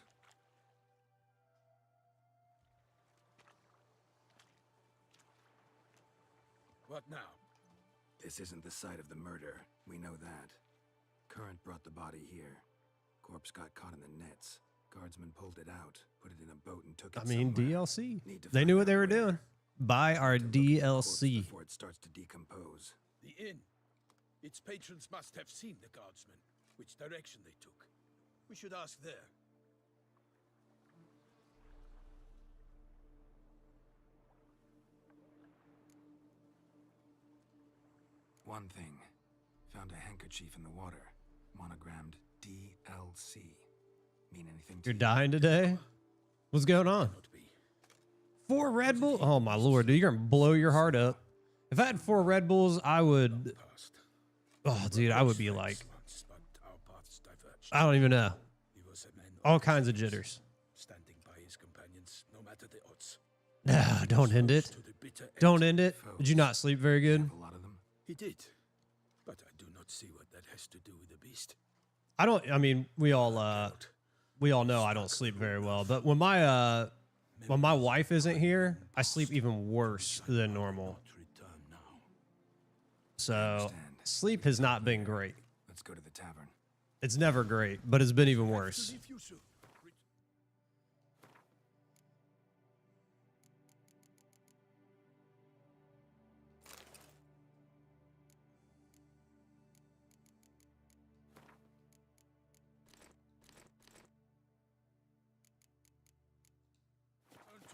What now? This isn't the site of the murder. We know that. Current brought the body here. Corpse got caught in the nets. Guardsmen pulled it out, put it in a boat, and took it. I mean, somewhere. DLC. They knew what they were doing. Buy our DLC. Before it starts to decompose. The inn. Its patrons must have seen the guardsmen, which direction they took. We should ask there. One thing. Found a handkerchief in the water. Monogrammed DLC. Mean anything to You're dying today? What's going on? 4 Red Bulls? Oh my lord, dude, you're gonna blow your heart up. If I had 4 Red Bulls, I would. Oh, dude, I would be like, I don't even know. All kinds of jitters. Standing by his companions, no matter the odds. Nah, don't end it. Don't end it. Did you not sleep very good? He did, but I do not see what that has to do with the beast. I mean, we all know I don't sleep very well, but when my wife isn't here, I sleep even worse than normal. So sleep has not been great. Let's go to the tavern. It's never great, but it's been even worse.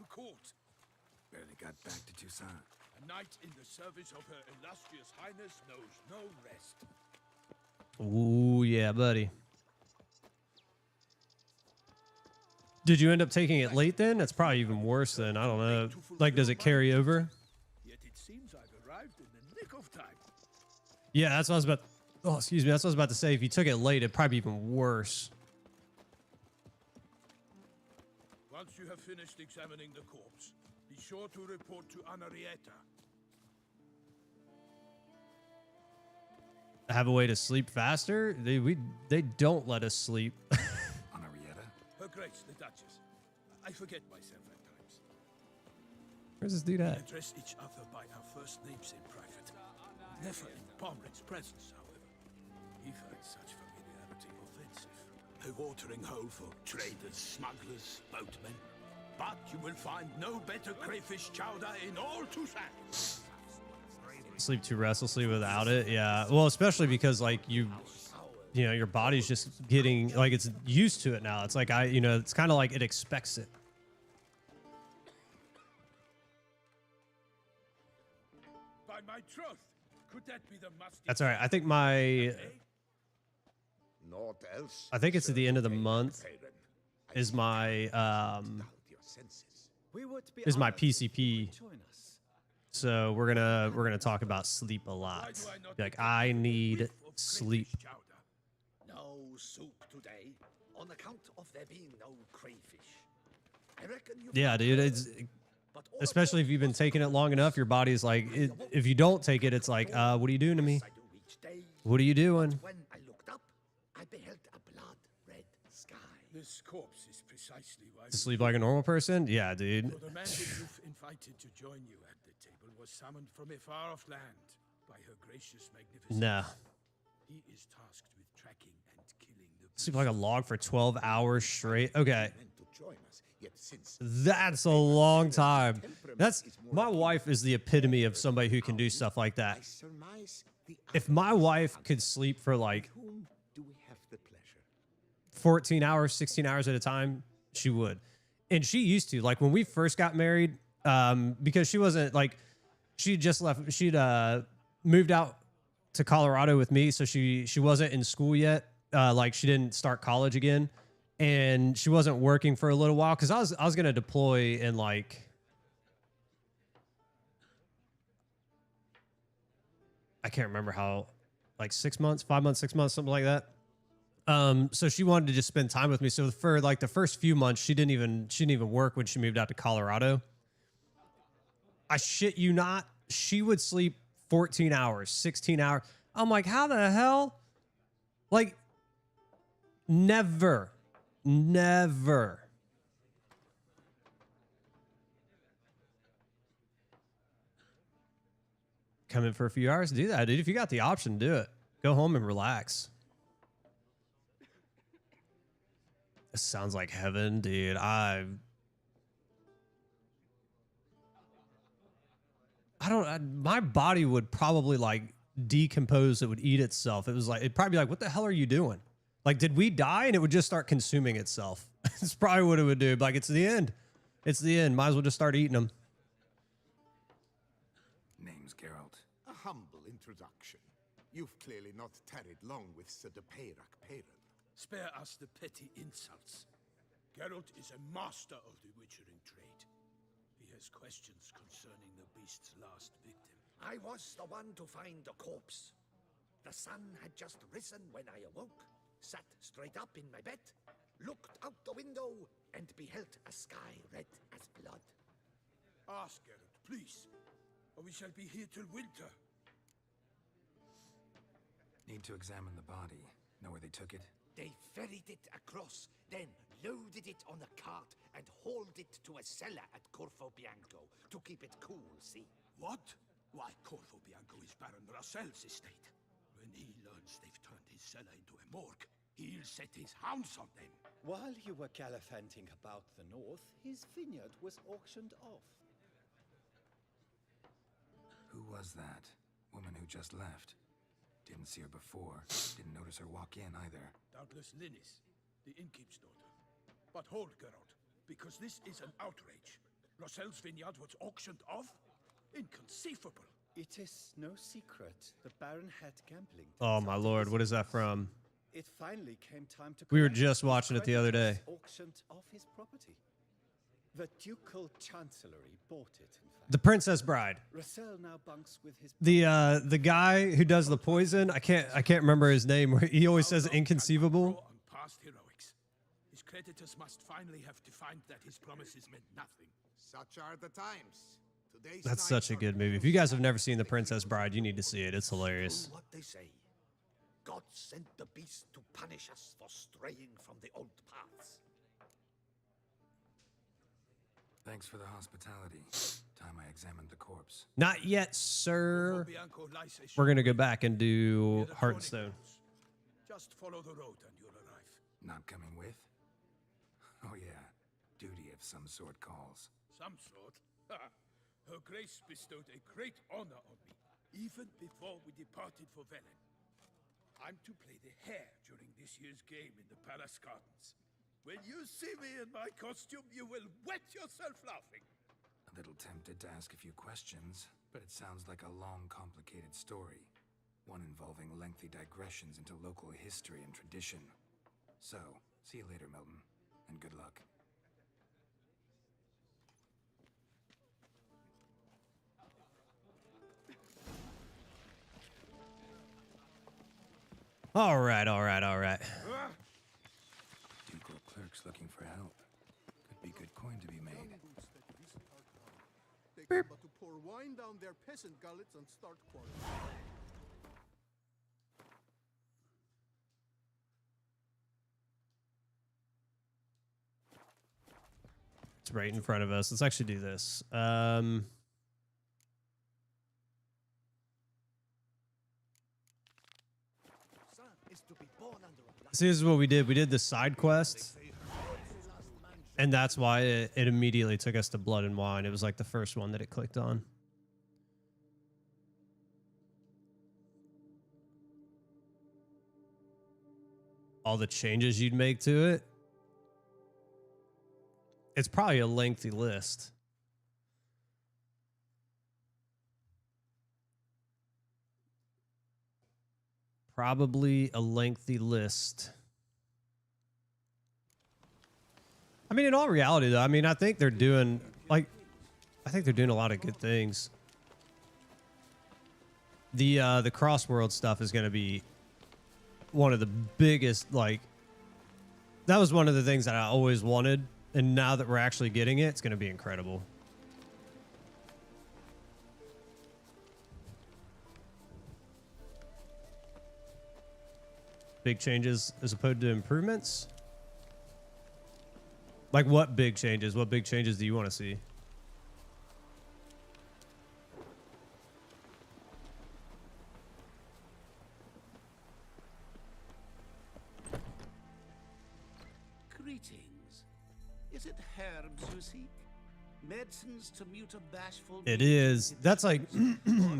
Court. Barely got back to Tucson. A night in the service of Her Illustrious Highness knows no rest. Ooh, yeah, buddy. Did you end up taking it late then? That's probably even worse then. I don't know. Like, does it carry over? Yet it seems I've arrived in the nick of time. Yeah, that's what I was about. Oh, excuse me. That's what I was about to say. If you took it late, it'd probably be even worse. Once you have finished examining the corpse, be sure to report to Anarietta. Have a way to sleep faster? They don't let us sleep. Anarietta? Her Grace, the Duchess. I forget myself at times. Where's this dude at? We address each other by our first names in private. Never in Pomrick's presence, however. He finds such familiarity offensive. A watering hole for traders, smugglers, boatmen. But you will find no better crayfish chowder in all Toussaint. Sleep too restlessly without it. Yeah. Well, especially because like you know, your body's just getting like it's used to it now. It's like it's kind of like it expects it. By my troth, could that be the musty? That's all right. I think Naught else. I think it's at the end of the month is my PCP. So we're gonna talk about sleep a lot. Like I need sleep. No soup today, on account of there being no crayfish. I reckon you. Yeah, dude. It's especially if you've been taking it long enough. Your body's like, if you don't take it, it's like, what are you doing to me? What are you doing? When I looked up, I beheld a blood-red sky. This corpse is precisely why. To sleep like a normal person? Yeah, dude. For the man that you've invited to join you at the table was summoned from a far-off land by her gracious magnificence. Nah. He is tasked with tracking and killing the. Sleep like a log for 12 hours straight. Okay. That's a long time. My wife is the epitome of somebody who can do stuff like that. If my wife could sleep for like 14 hours, 16 hours at a time, she would. And she used to. Like when we first got married, because she wasn't like, she just left, she'd moved out to Colorado with me, so she wasn't in school yet. Like she didn't start college again, and she wasn't working for a little while because I was gonna deploy in like I can't remember how, like 6 months, 5 months, 6 months, something like that. So she wanted to just spend time with me. So for like the first few months, she didn't even work when she moved out to Colorado. I shit you not, she would sleep 14 hours, 16 hours. I'm like, how the hell? Like, never. Come in for a few hours, do that, dude. If you got the option, do it. Go home and relax. This sounds like heaven, dude. My body would probably like decompose. It would eat itself. It'd probably be like, what the hell are you doing? Like, did we die? And it would just start consuming itself. That's probably what it would do. Like, it's the end. It's the end. Might as well just start eating them. Name's Geralt. A humble introduction. You've clearly not tarried long with Sir de Peyrac Peyran. Spare us the petty insults. Geralt is a master of the witchering trade. He has questions concerning the beast's last victim. I was the one to find the corpse. The sun had just risen when I awoke, sat straight up in my bed, looked out the window, and beheld a sky red as blood. Ask Geralt, please, or we shall be here till winter. Need to examine the body. Know where they took it? They ferried it across, then loaded it on a cart and hauled it to a cellar at Corfo Bianco to keep it cool, see? What? Why, Corfo Bianco is Baron Russell's estate. When he learns they've turned his cellar into a morgue, he'll set his hounds on them. While you were gallivanting about the north, his vineyard was auctioned off. Who was that? Woman who just left. Didn't see her before. Didn't notice her walk in either. Doubtless Linnis, the innkeep's daughter. But hold, Geralt, because this is an outrage. Russell's vineyard was auctioned off? Inconceivable. It is no secret. The Baron had gambling. Oh my lord, what is that from? It finally came time to. We were just watching it the other day. Auctioned off his property. The ducal chancellery bought it. In fact. The Princess Bride. Russell now bunks with his. The guy who does the poison. I can't remember his name. He always says inconceivable. On past heroics. His creditors must finally have defined that his promises meant nothing. Such are the times. Today's That's such a good movie. If you guys have never seen The Princess Bride, you need to see it. It's hilarious. What they say. God sent the beast to punish us for straying from the old paths. Thanks for the hospitality. Time I examined the corpse. Not yet, sir. We're going to go back and do Heart and Stone. Just follow the road and you'll arrive. Not coming with? Oh yeah, duty of some sort calls. Some sort? Her Grace bestowed a great honor on me, even before we departed for Velen. I'm to play the hare during this year's game in the Palace Gardens. When you see me in my costume, you will wet yourself laughing. A little tempted to ask a few questions, but it sounds like a long, complicated story. One involving lengthy digressions into local history and tradition. So, see you later, Milton, and good luck. All right, all right, all right. Ducal clerks looking for help. Could be good coin to be made. They come but to pour wine down their peasant gullets and start quarreling. It's right in front of us. Let's actually do this. See, this is what we did. We did the side quest, and that's why it immediately took us to Blood and Wine. It was like the first one that it clicked on. All the changes you'd make to it. It's probably a lengthy list. Probably a lengthy list. I mean, in all reality, though, I mean, I think they're doing, like, I think they're doing a lot of good things. The cross-world stuff is going to be one of the biggest, like, that was one of the things that I always wanted. And now that we're actually getting it, it's going to be incredible. Big changes as opposed to improvements? Like what big changes? What big changes do you want to see? Greetings. Is it herbs you seek? Medicines to mute a bashful... It is. That's like,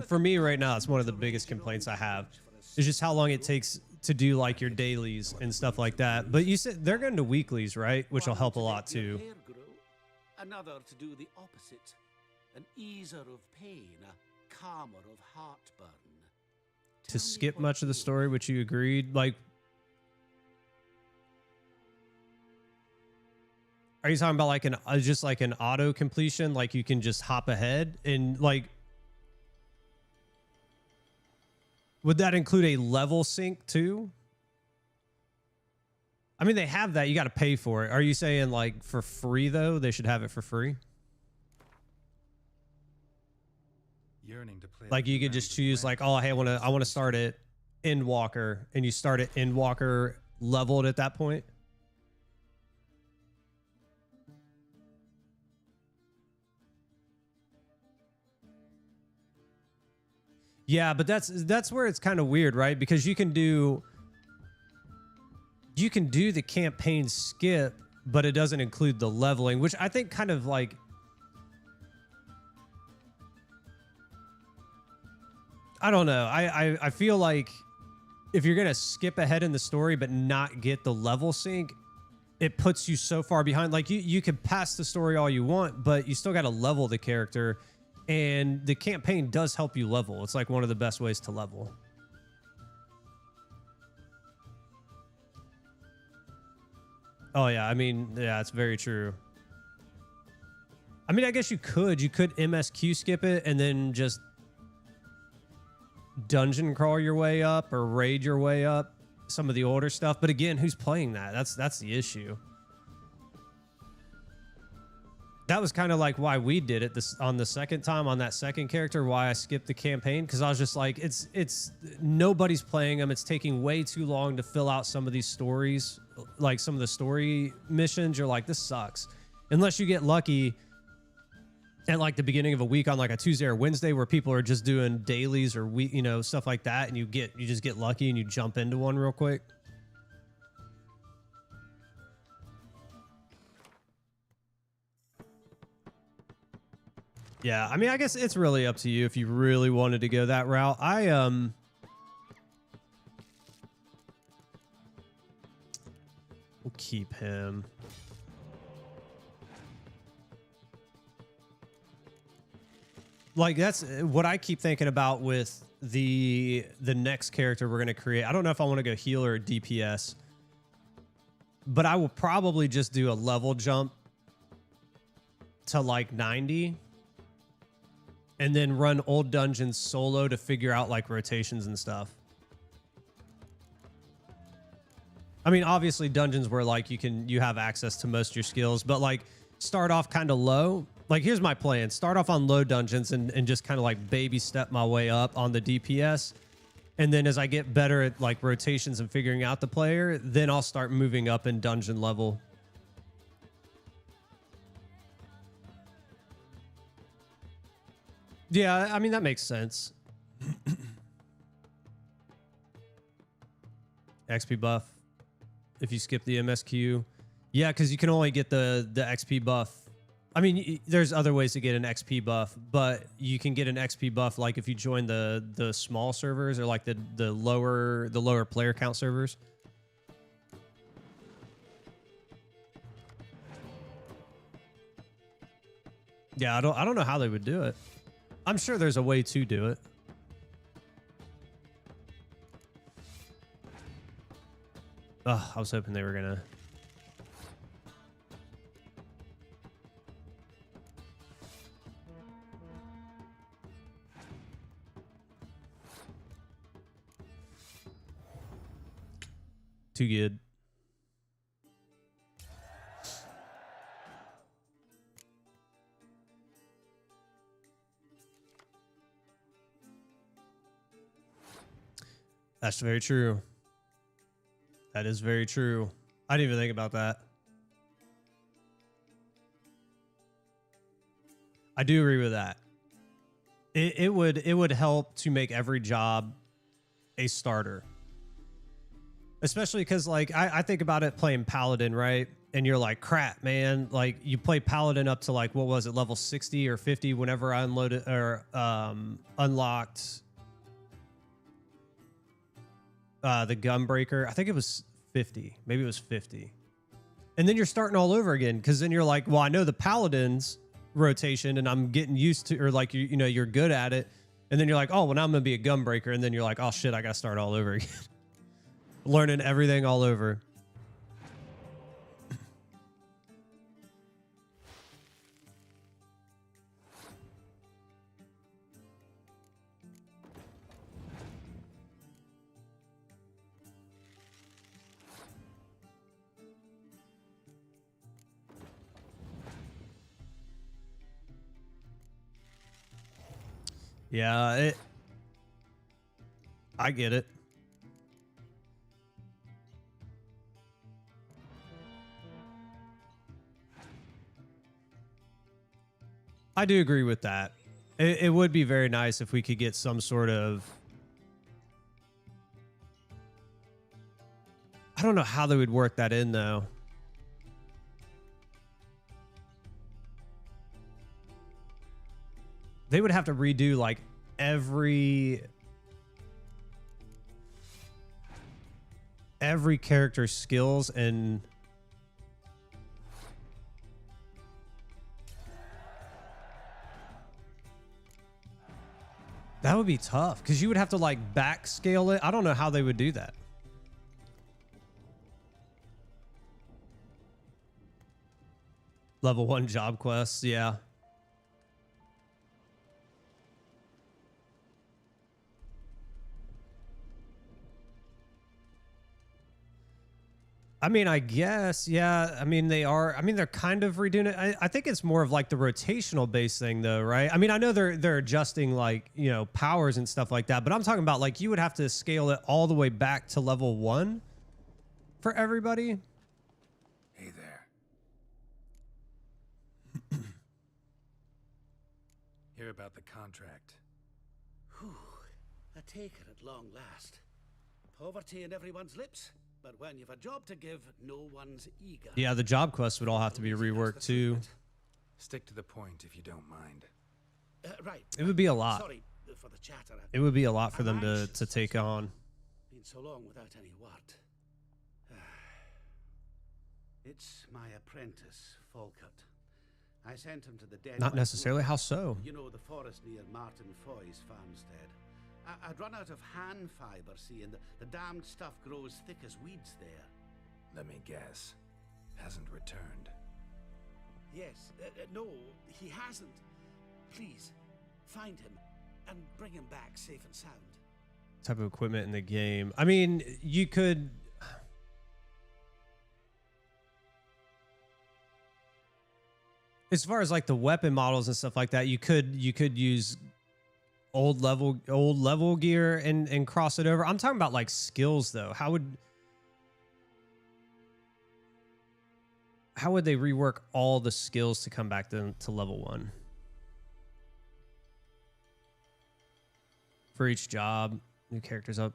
for me right now, it's one of the biggest complaints I have. It's just how long it takes to do like your dailies and stuff like that. But you said they're going to weeklies, right? Which will help a lot too. Another to do the opposite. An easer of pain, a calmer of heartburn. To skip much of the story, which you agreed, like... Are you talking about like an just like an auto completion, like you can just hop ahead and like? Would that include a level sync too? I mean, they have that. You got to pay for it. Are you saying like for free though? They should have it for free. Yearning to play like you could just choose like, oh, hey, I want to start at Endwalker, and you start at Endwalker leveled at that point. Yeah, but that's where it's kind of weird, right? Because you can do the campaign skip, but it doesn't include the leveling, which I think kind of like, I don't know. I feel like if you're going to skip ahead in the story but not get the level sync, it puts you so far behind. Like you could pass the story all you want, but you still got to level the character. And the campaign does help you level. It's like one of the best ways to level. Oh, yeah. I mean, yeah, it's very true. I mean, I guess you could MSQ skip it and then just dungeon crawl your way up or raid your way up some of the older stuff. But again, who's playing that? That's the issue. That was kind of like why we did it on the second time on that second character, why I skipped the campaign, because I was just like, it's nobody's playing them. It's taking way too long to fill out some of these stories, like some of the story missions. You're like, this sucks. Unless you get lucky at like the beginning of a week on like a Tuesday or Wednesday where people are just doing dailies or week, stuff like that, and you just get lucky and you jump into one real quick. Yeah, I mean, I guess it's really up to you if you really wanted to go that route. We'll keep him. Like, that's what I keep thinking about with the next character we're going to create. I don't know if I want to go healer or DPS, but I will probably just do a level jump to like 90 and then run old dungeons solo to figure out like rotations and stuff. I mean, obviously dungeons where like you have access to most of your skills, but like start off kind of low. Like, here's my plan. Start off on low dungeons and just kind of like baby step my way up on the DPS. And then as I get better at like rotations and figuring out the player, then I'll start moving up in dungeon level. Yeah, I mean, that makes sense. XP buff if you skip the MSQ. Yeah, because you can only get the XP buff. I mean, there's other ways to get an XP buff, but you can get an XP buff like if you join the small servers or like the lower player count servers. Yeah, I don't know how they would do it. I'm sure there's a way to do it. Oh, I was hoping they were gonna. Too good. That's very true. That is very true. I didn't even think about that. I do agree with that. It would help to make every job a starter. Especially because, like, I think about it playing Paladin, right? And you're like, crap, man. Like, you play Paladin up to, like, what was it, level 60 or 50 whenever I unloaded or unlocked the Gunbreaker. I think it was 50. Maybe it was 50. And then you're starting all over again because then you're like, well, I know the Paladin's rotation and I'm getting used to, or like, you know, you're good at it. And then you're like, oh, well, now I'm going to be a Gunbreaker. And then you're like, oh, shit, I got to start all over again. Learning everything all over. Yeah, I get it. I do agree with that. It would be very nice if we could get some sort of... I don't know how they would work that in, though. They would have to redo, like, every character's skills and... That would be tough because you would have to like back scale it. I don't know how they would do that. Level 1 job quests. Yeah. I mean, I guess, yeah. I mean, they are. I mean, they're kind of redoing it. I think it's more of like the rotational base thing, though, right? I mean, I know they're adjusting like, you know, powers and stuff like that, but I'm talking about like you would have to scale it all the way back to level 1 for everybody. Hey there. Hear about the contract. Whew. A taker at long last. Poverty in everyone's lips. But when you've a job to give, no one's eager. Yeah, the job quests would all have to be reworked too. Stick to the point if you don't mind. Right. It would be a lot. Sorry for the chatter. It would be a lot for them to take on. Been so long without any word. It's my apprentice, Falkert. I sent him to the dead. Not necessarily. How so? You know, the forest near Martin Foy's farmstead. I'd run out of hand fiber, see, and the damned stuff grows thick as weeds there. Let me guess. Hasn't returned. Yes. No, he hasn't. Please, find him and bring him back safe and sound. Type of equipment in the game. I mean, you could... As far as like the weapon models and stuff like that, you could use old level gear and cross it over. I'm talking about like skills though. How would they rework all the skills to come back to level 1? For each job, new characters up.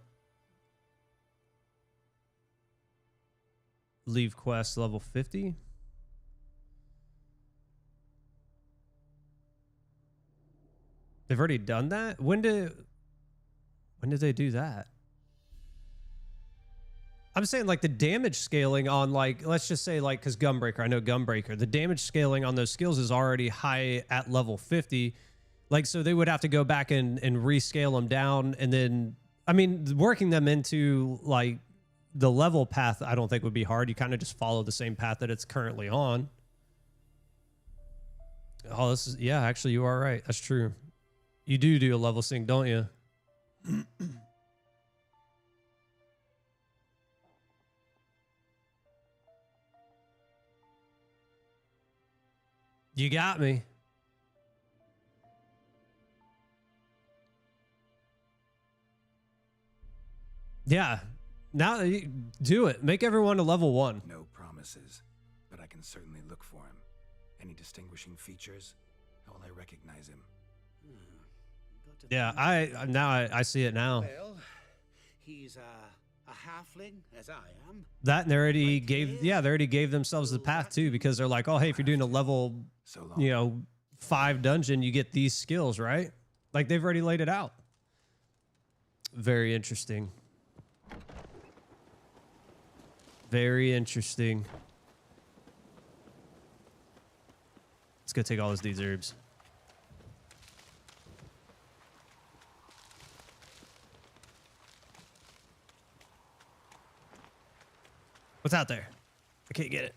Leave quest level 50. They've already done that? When did they do that? I'm saying like the damage scaling on like, let's just say like, because Gunbreaker, I know Gunbreaker, the damage scaling on those skills is already high at level 50. Like, so they would have to go back and rescale them down. And then, I mean, working them into like the level path, I don't think would be hard. You kind of just follow the same path that it's currently on. Oh, this is, yeah, actually you are right. That's true. You do a level sync, don't you? You got me. Yeah. Now do it. Make everyone a level 1. No promises, but I can certainly look for him. Any distinguishing features? How will I recognize him? Yeah, I see it now. Well, he's a halfling, as I am. That and they already gave themselves the path too, because they're like, oh hey, if you're doing a level 5 dungeon, you get these skills, right? Like they've already laid it out. Very interesting. Very interesting. Let's go take all these herbs. What's out there? I can't get it.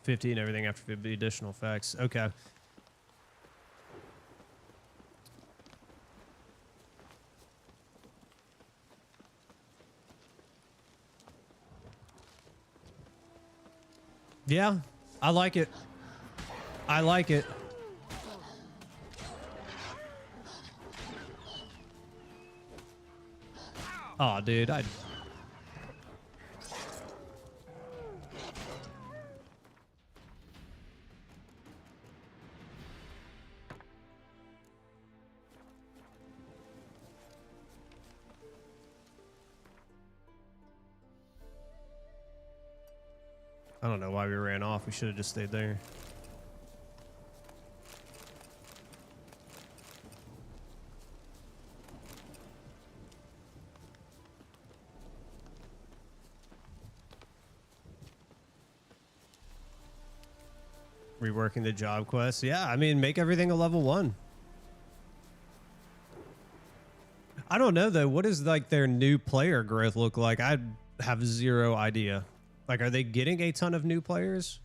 $50 and everything after 50 additional effects. Okay. Yeah, I like it. I like it. Oh, dude, I don't know why we ran off. We should have just stayed there. Reworking the job quest. Yeah, I mean, make everything a level 1. I don't know though. What does like their new player growth look like? I have zero idea. Like, are they getting a ton of new players?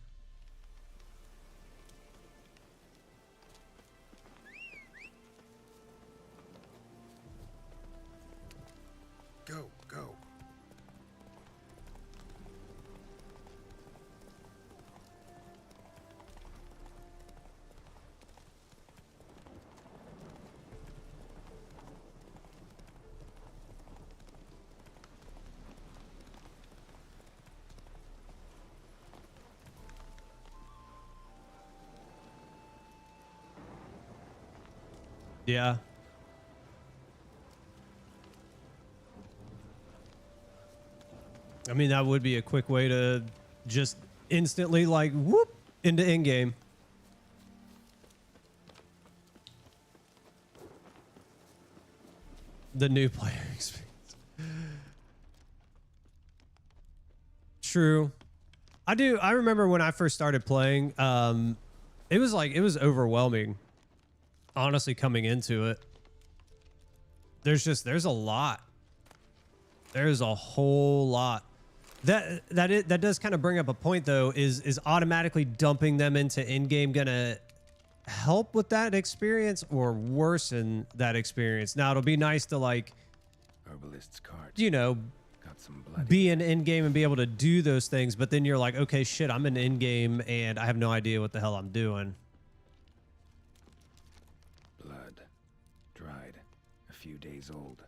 Go, go. Yeah. I mean, that would be a quick way to just instantly like whoop into in-game. The new player experience. True. I remember when I first started playing, it was overwhelming, honestly, coming into it. There's a lot. There's a whole lot. That does kind of bring up a point though, is automatically dumping them into in-game gonna help with that experience or worsen that experience? Now it'll be nice to like, Herbalist's card. you know, Got some blood. be in in-game and be able to do those things, but then you're like, okay, shit, I'm in in-game and I have no idea what the hell I'm doing. Blood. Dried. A few days old.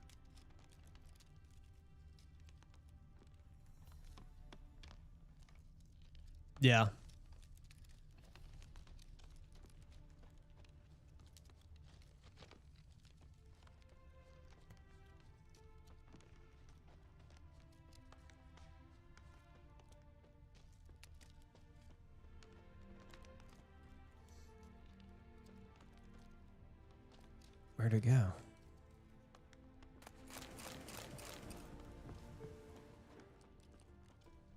Yeah. Where'd it go?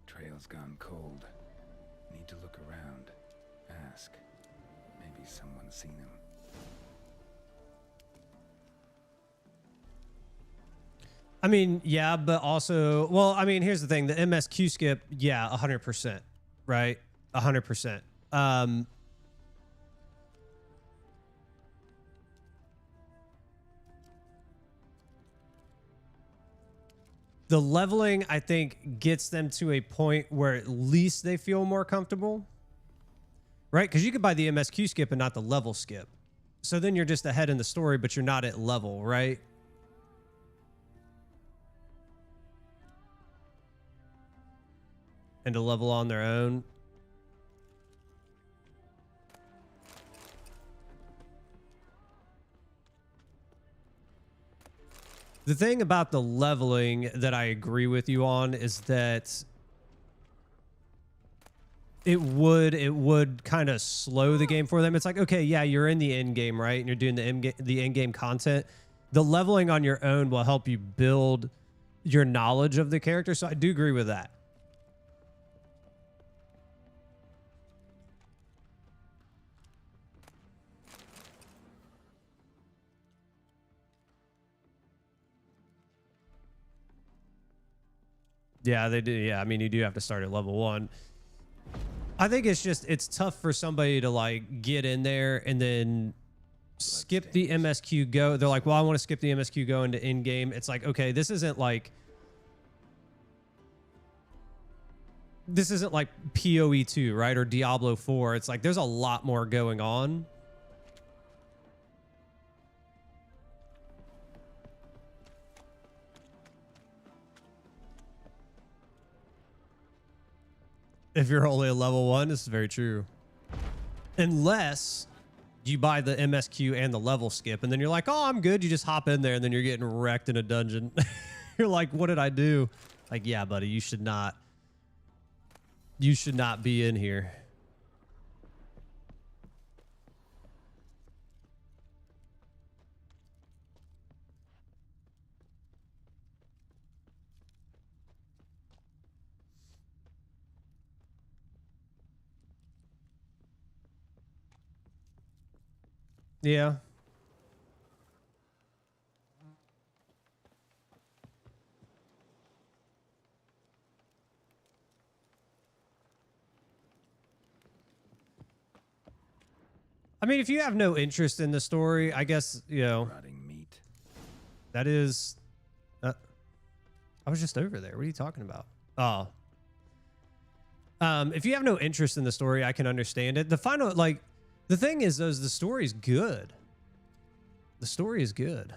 Trail's gone cold. Need to look around. Ask. Maybe someone's seen him. I mean, yeah, but also, well, I mean, here's the thing. The MSQ skip, yeah, 100%, right? 100%. The leveling, I think, gets them to a point where at least they feel more comfortable, right? Because you could buy the MSQ skip and not the level skip. So then you're just ahead in the story, but you're not at level, right? And to level on their own. The thing about the leveling that I agree with you on is that it would kind of slow the game for them. It's like, okay, yeah, you're in the end game, right? And you're doing the end game content. The leveling on your own will help you build your knowledge of the character. So I do agree with that. Yeah, they do. Yeah, I mean, you do have to start at level 1. I think it's tough for somebody to like get in there and then skip the MSQ go. They're like, well, I want to skip the MSQ go into in-game. It's like, okay, this isn't like PoE 2, right? Or Diablo 4. It's like there's a lot more going on. If you're only at level 1, this is very true. Unless you buy the MSQ and the level skip, and then you're like, oh, I'm good. You just hop in there, and then you're getting wrecked in a dungeon. You're like, what did I do? Like, yeah, buddy, you should not be in here. Yeah. I mean, if you have no interest in the story, I guess, you know. Rotting meat. That is... I was just over there. What are you talking about? Oh. If you have no interest in the story, I can understand it. The final, like... The thing is, though, the story's good. The story is good.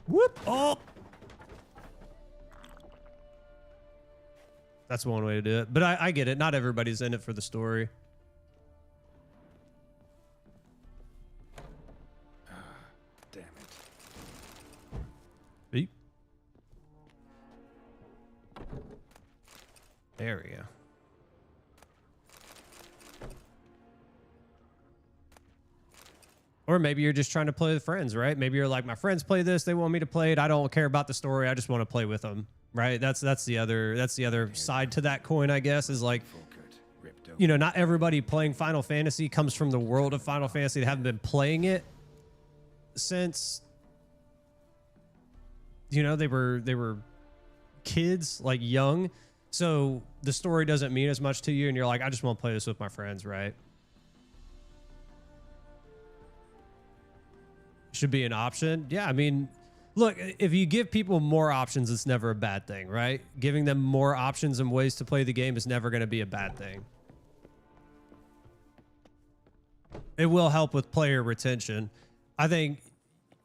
Whoop! Oh! That's one way to do it. But I get it. Not everybody's in it for the story. Damn it. Beep. There we go. Or maybe you're just trying to play with friends, right? Maybe you're like, my friends play this, they want me to play it. I don't care about the story. I just want to play with them, right? That's the other side to that coin, I guess, is like, you know, not everybody playing Final Fantasy comes from the world of Final Fantasy. They haven't been playing it since, you know, they were kids, like young. So the story doesn't mean as much to you, and you're like, I just want to play this with my friends, right? Should be an option. Yeah, I mean, look, if you give people more options, it's never a bad thing, right? Giving them more options and ways to play the game is never going to be a bad thing. It will help with player retention. I think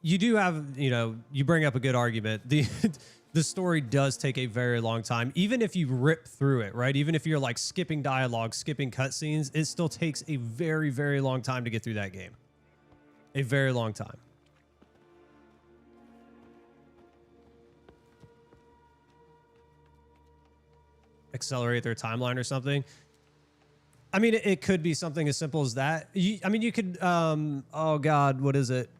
you do have, you know, you bring up a good argument. The story does take a very long time, even if you rip through it, right? Even if you're like skipping dialogue, skipping cutscenes, it still takes a very, very long time to get through that game. A very long time. Accelerate their timeline or something. I mean, it could be something as simple as that. I mean, you could, oh God, what is it?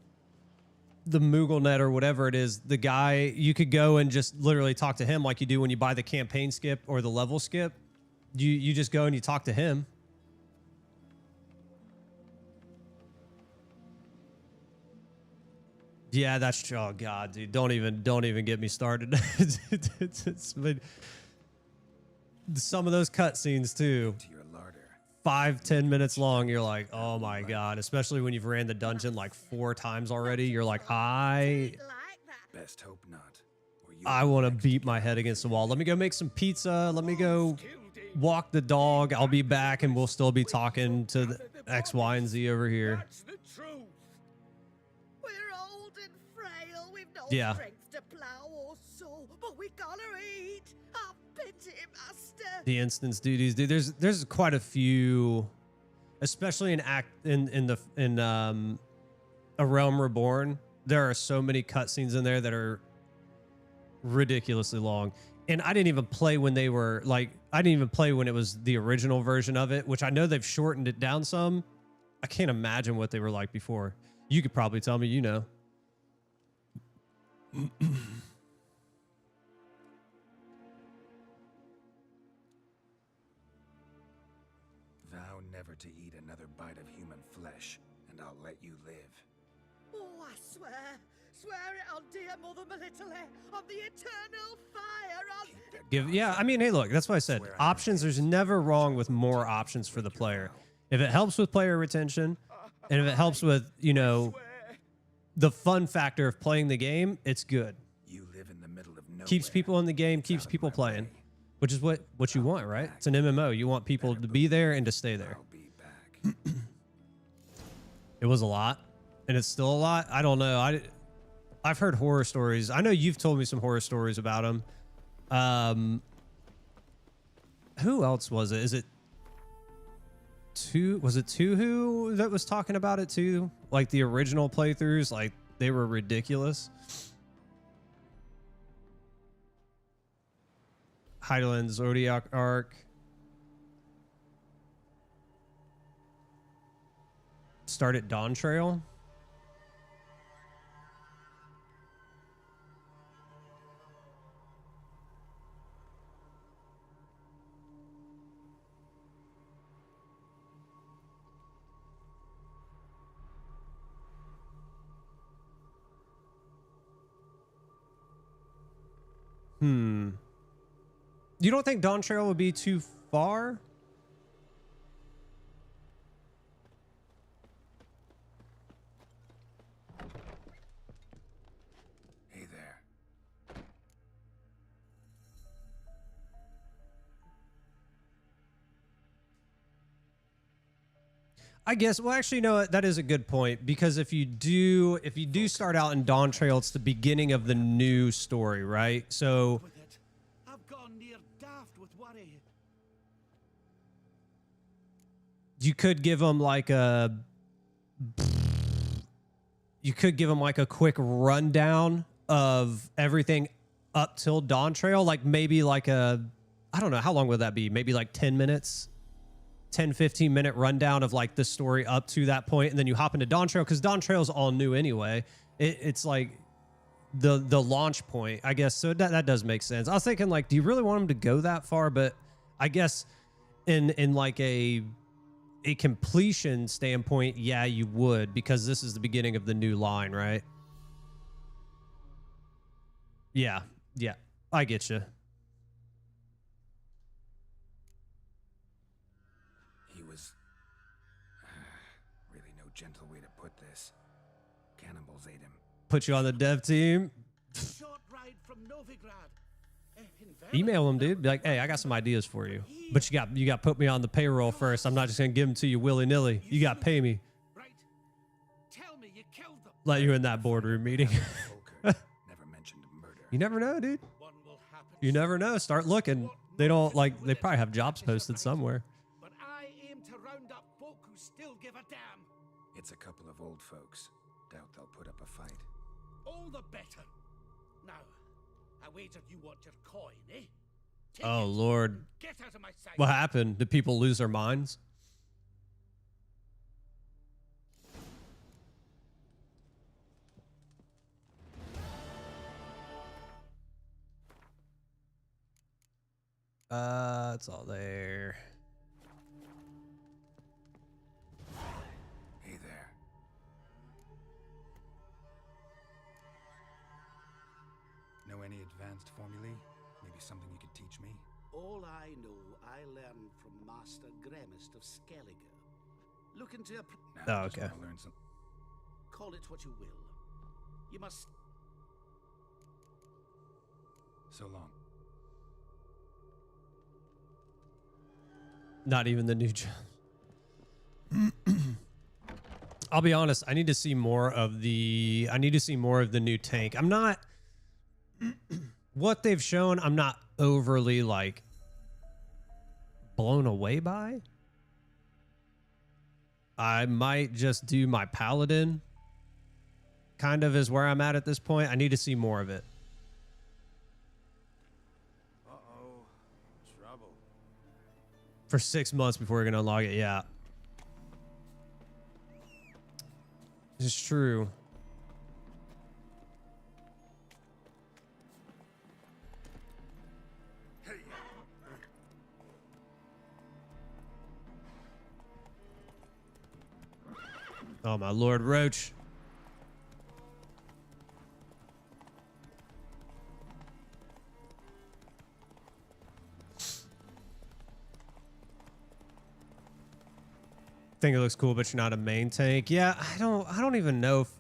The MoogleNet or whatever it is, the guy, you could go and just literally talk to him like you do when you buy the campaign skip or the level skip. You just go and you talk to him. Yeah, that's true. Oh God, dude, don't even get me started. It's been, some of those cutscenes too, 5-10 minutes long. You're like, oh my God, especially when you've ran the dungeon like 4 times already. You're like, Best hope not. I want to beat my head against the wall. Let me go make some pizza. Let me go walk the dog. I'll be back and we'll still be talking to the X, Y, and Z over here. Yeah. The instance duties, dude. There's quite a few, especially in A Realm Reborn. There are so many cutscenes in there that are ridiculously long. And I didn't even play when they were like, I didn't even play when it was the original version of it, which I know they've shortened it down some. I can't imagine what they were like before. You could probably tell me, you know. Vow never to eat another bite of human flesh, and I'll let you live. Oh, I swear it on dear Mother Melitele, on the eternal fire, on... Yeah, I mean, hey, look, that's why I said options. There's never wrong with more options for the player. If it helps with player retention, and if it helps with, you know, the fun factor of playing the game, it's good. You live in the middle of nowhere. Keeps people in the game, keeps people playing, which is what you want, right? It's an MMO. You want people to be there and to stay there. It was a lot, and it's still a lot. I don't know. I've heard horror stories. I know you've told me some horror stories about them. Who else was it? Is it was it Tuhu that was talking about it too? Like the original playthroughs, like they were ridiculous. Heidelin Zodiac Arc. Start at Dawn Trail. You don't think Dawn Trail would be too far? Hey there. I guess, well, actually, no, that is a good point, because if you do start out in Dawn Trail, it's the beginning of the new story, right? So I've gone near daft with worry. you could give them like a quick rundown of everything up till Dawn Trail, like maybe like I don't know, how long would that be? Maybe like 10 minutes, 10, 15 minute rundown of like the story up to that point, and then you hop into Dawn Trail, because Dawn Trail is all new anyway. It's like the launch point, I guess. So that does make sense. I was thinking, like, do you really want them to go that far? But I guess in like a completion standpoint, yeah, you would, because this is the beginning of the new line, right? Yeah, I get you. He was really no gentle way to put this. Cannibals ate him. Put you on the dev team. Short ride from Novigrad. Email him, dude. Be like, hey, I got some ideas for you, but you got to put me on the payroll first. I'm not just gonna give them to you willy nilly. You got to pay me. Right. Tell me you killed them. Let you in that boardroom meeting. Never mentioned murder. You never know, dude. You never know. Start looking. They don't like. They probably have jobs posted somewhere. But I aim to round up folk who still give a damn. It's a couple of old folks. Doubt they'll put up a fight. All the better. Now, I wager you want your coin, eh? Take Oh it. Lord. Get out of my sight. What happened? Did people lose their minds? It's all there. Hey there. Know any advanced formulae? Maybe something you could teach me? All I know, I learned from Master Gremist of Skellige. Look into your... Oh, okay. Learn some. Call it what you will. You must... So long. Not even the new job. I'll be honest. I need to see more of the. I need to see more of the new tank. I'm not. What they've shown, I'm not overly like blown away by. I might just do my paladin. Kind of is where I'm at this point. I need to see more of it. For 6 months before we're going to unlock it, yeah. It's true. Oh, my Lord, Roach. Think it looks cool, but you're not a main tank. Yeah, I don't even know if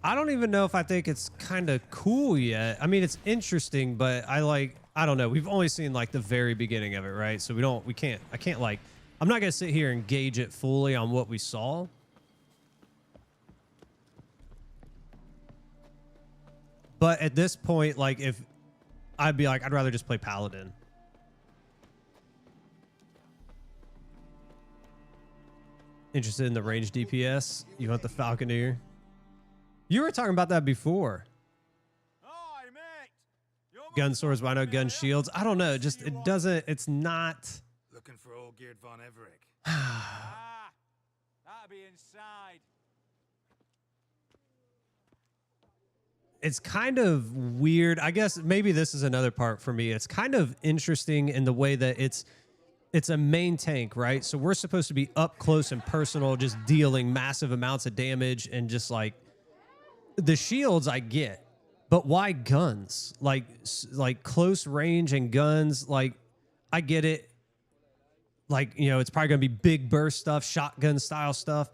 I don't even know if I think it's kind of cool yet. I mean, it's interesting, but I don't know. We've only seen like the very beginning of it, right? So I can't like, I'm not going to sit here and gauge it fully on what we saw. But at this point, like if I'd be like, I'd rather just play Paladin. Interested in the range DPS? You want the Falconeer? You were talking about that before. Gun swords, why no gun shields? I don't know. Just it doesn't. It's not. Looking for old Geared Von Everett. That'll be inside. It's kind of weird. I guess maybe this is another part for me. It's kind of interesting in the way that it's a main tank, right? So we're supposed to be up close and personal, just dealing massive amounts of damage, and just like the shields I get, but why guns? Like close range and guns, like I get it. Like, you know, it's probably going to be big burst stuff, shotgun style stuff.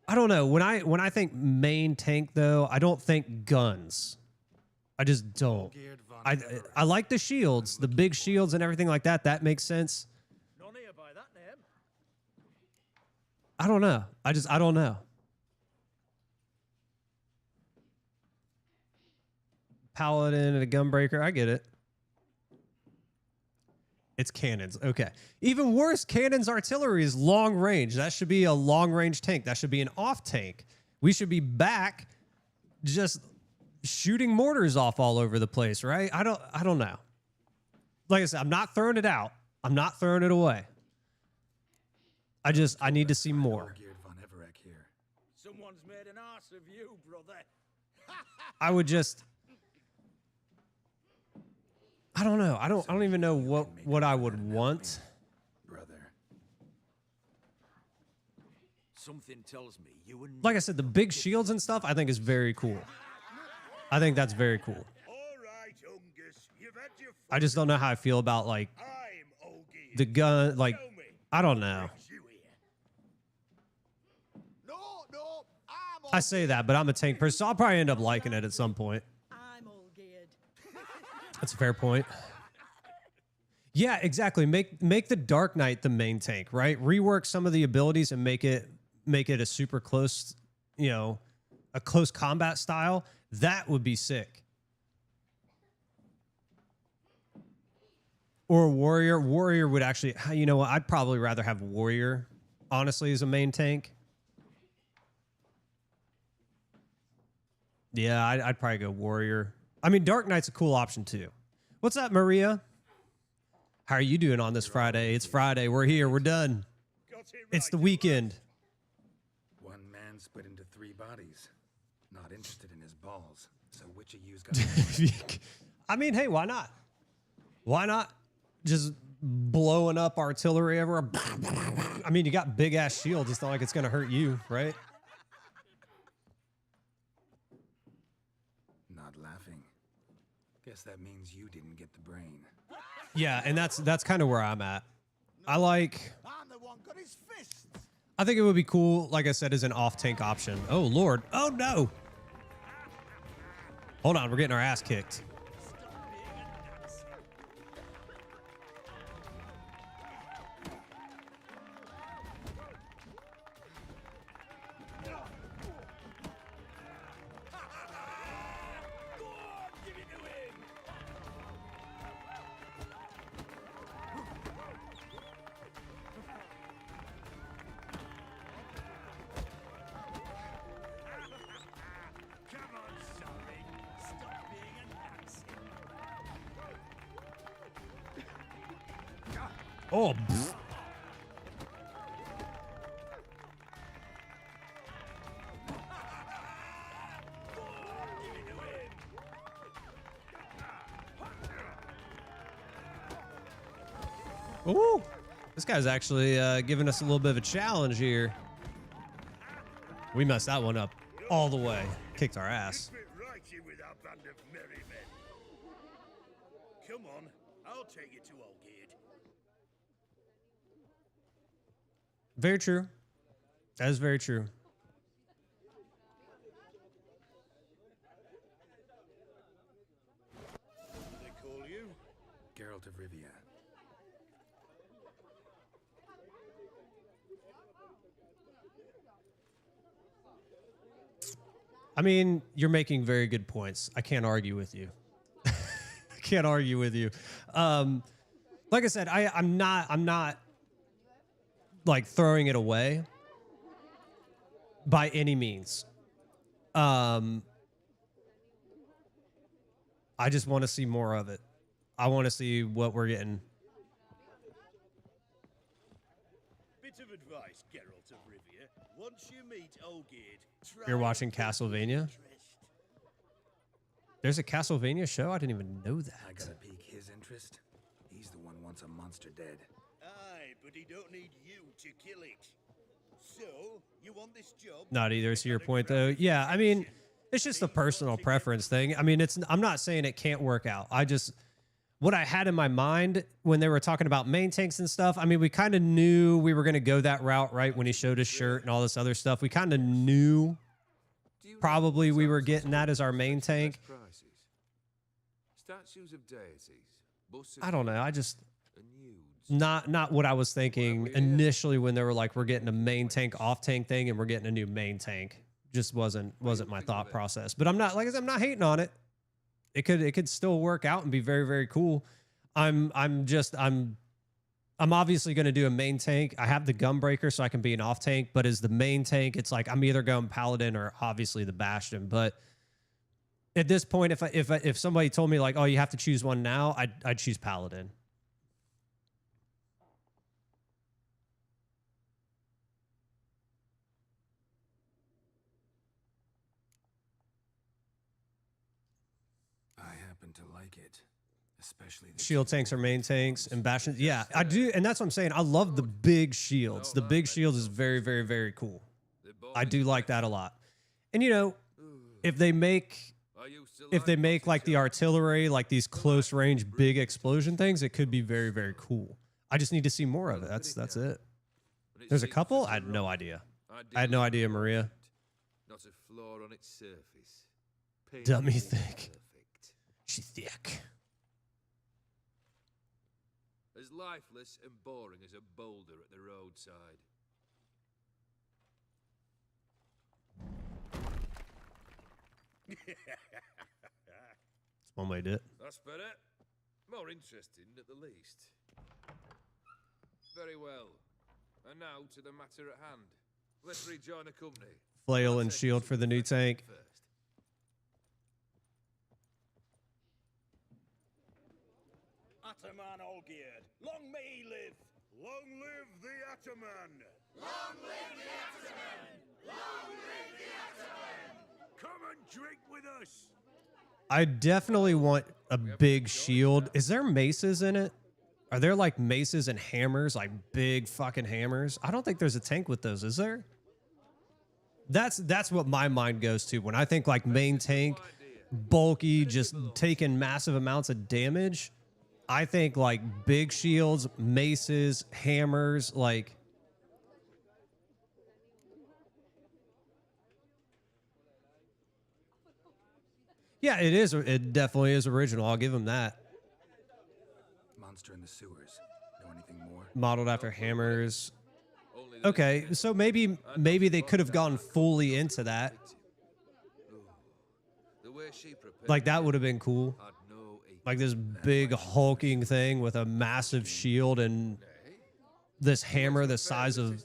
I don't know. When I think main tank though, I don't think guns. I just don't. I like the shields, the big shields and everything like that. That makes sense. I don't know. I don't know. Paladin and a gunbreaker. I get it. It's cannons. Okay. Even worse, cannons artillery is long range. That should be a long range tank. That should be an off tank. We should be back just shooting mortars off all over the place, right? I don't know. Like I said, I'm not throwing it out. I'm not throwing it away. I need to see more. Someone's made an ass of you, brother. I would just, I don't know. I don't even know what I would want. Brother. Something tells me you and Like I said, the big shields and stuff I think is very cool. I think that's very cool. I just don't know how I feel about like the gun. Like, I don't know. I say that, but I'm a tank person, so I'll probably end up liking it at some point. I'm all geared. That's a fair point. Yeah, exactly. Make the Dark Knight the main tank, right? Rework some of the abilities and make it a super close, you know, a close combat style. That would be sick. Or a warrior. Warrior would actually, you know what? I'd probably rather have warrior, honestly, as a main tank. Yeah, I'd probably go warrior. I mean, Dark Knight's a cool option too. What's up, Maria? How are you doing on this Friday? It's Friday. We're here. We're done. It's the weekend. One man split into 3 bodies. Not interested in his balls. So which of you's got? I mean, hey, why not? Why not? Just blowing up artillery everywhere. I mean, you got big ass shields. It's not like it's gonna hurt you, right? Not laughing. Guess that means you didn't get the brain. Yeah, and that's kind of where I'm at. I think it would be cool, like I said, as an off-tank option. Oh, Lord. Oh, no. Hold on. We're getting our ass kicked. Oh, pfft. Ooh, this guy's actually giving us a little bit of a challenge here. We messed that one up all the way. Kicked our ass. Come on, I'll take you to Oldgate. Very true. That is very true. They call you? Geralt of Rivia. I mean, you're making very good points. I can't argue with you. I can't argue with you. Like I said, I'm not like throwing it away by any means. I just want to see more of it. I want to see what we're getting. Bit of advice, Geralt of Rivia. Once you meet Oldgate, You're watching Castlevania? There's a Castlevania show? I didn't even know that. I gotta pique his interest. He's the one wants a monster dead. Aye, but he don't need you to kill it. So, you want this job? Not either. To your point, though. Yeah, I mean, it's just a personal preference thing. I mean, I'm not saying it can't work out. What I had in my mind when they were talking about main tanks and stuff, I mean, we kind of knew we were going to go that route, right? When he showed his shirt and all this other stuff, we kind of knew probably we were getting that as our main tank. Statues of deities. I don't know. I just not what I was thinking initially when they were like, we're getting a main tank off tank thing and we're getting a new main tank. Just wasn't my thought process. But I'm not, like I said, I'm not hating on it. It could still work out and be very, very cool. I'm I'm obviously going to do a main tank. I have the Gunbreaker so I can be an off tank, but as the main tank, it's like I'm either going Paladin or obviously the Bastion. But at this point, if somebody told me like, oh, you have to choose one now, I'd choose Paladin. I happen to like it. Especially the Shield tanks are main tanks and Bastions. Yeah, I do. And that's what I'm saying. I love the big shields. The big shield is very, very, very cool. I do like that a lot. And, you know, if they make like the artillery, like these close range, big explosion things, it could be very, very cool. I just need to see more of it. That's it. There's a couple. I had no idea. I had no idea, Maria. Not a flaw on its surface. Dummy thick. She's thick. As lifeless and boring as a boulder at the roadside. That's one way to do it. That's better. More interesting at the least. Very well. And now to the matter at hand. Let's rejoin the company. Flail and shield for the new tank. Ataman all-geared. Long may he live. Long live the Ataman. Long live the Ataman. Long live the Ataman. Come and drink with us. I definitely want a big shield. Is there maces in it? Are there like maces and hammers, like big fucking hammers? I don't think there's a tank with those, is there? That's what my mind goes to when I think like main tank, bulky, just taking massive amounts of damage. I think like big shields, maces, hammers, like. Yeah, it is. It definitely is original. I'll give him that. Monster in the sewers. Know anything more? Modeled after hammers. Okay, so maybe they could have gone fully into that. Like that would have been cool. Like this big hulking thing with a massive shield and this hammer the size of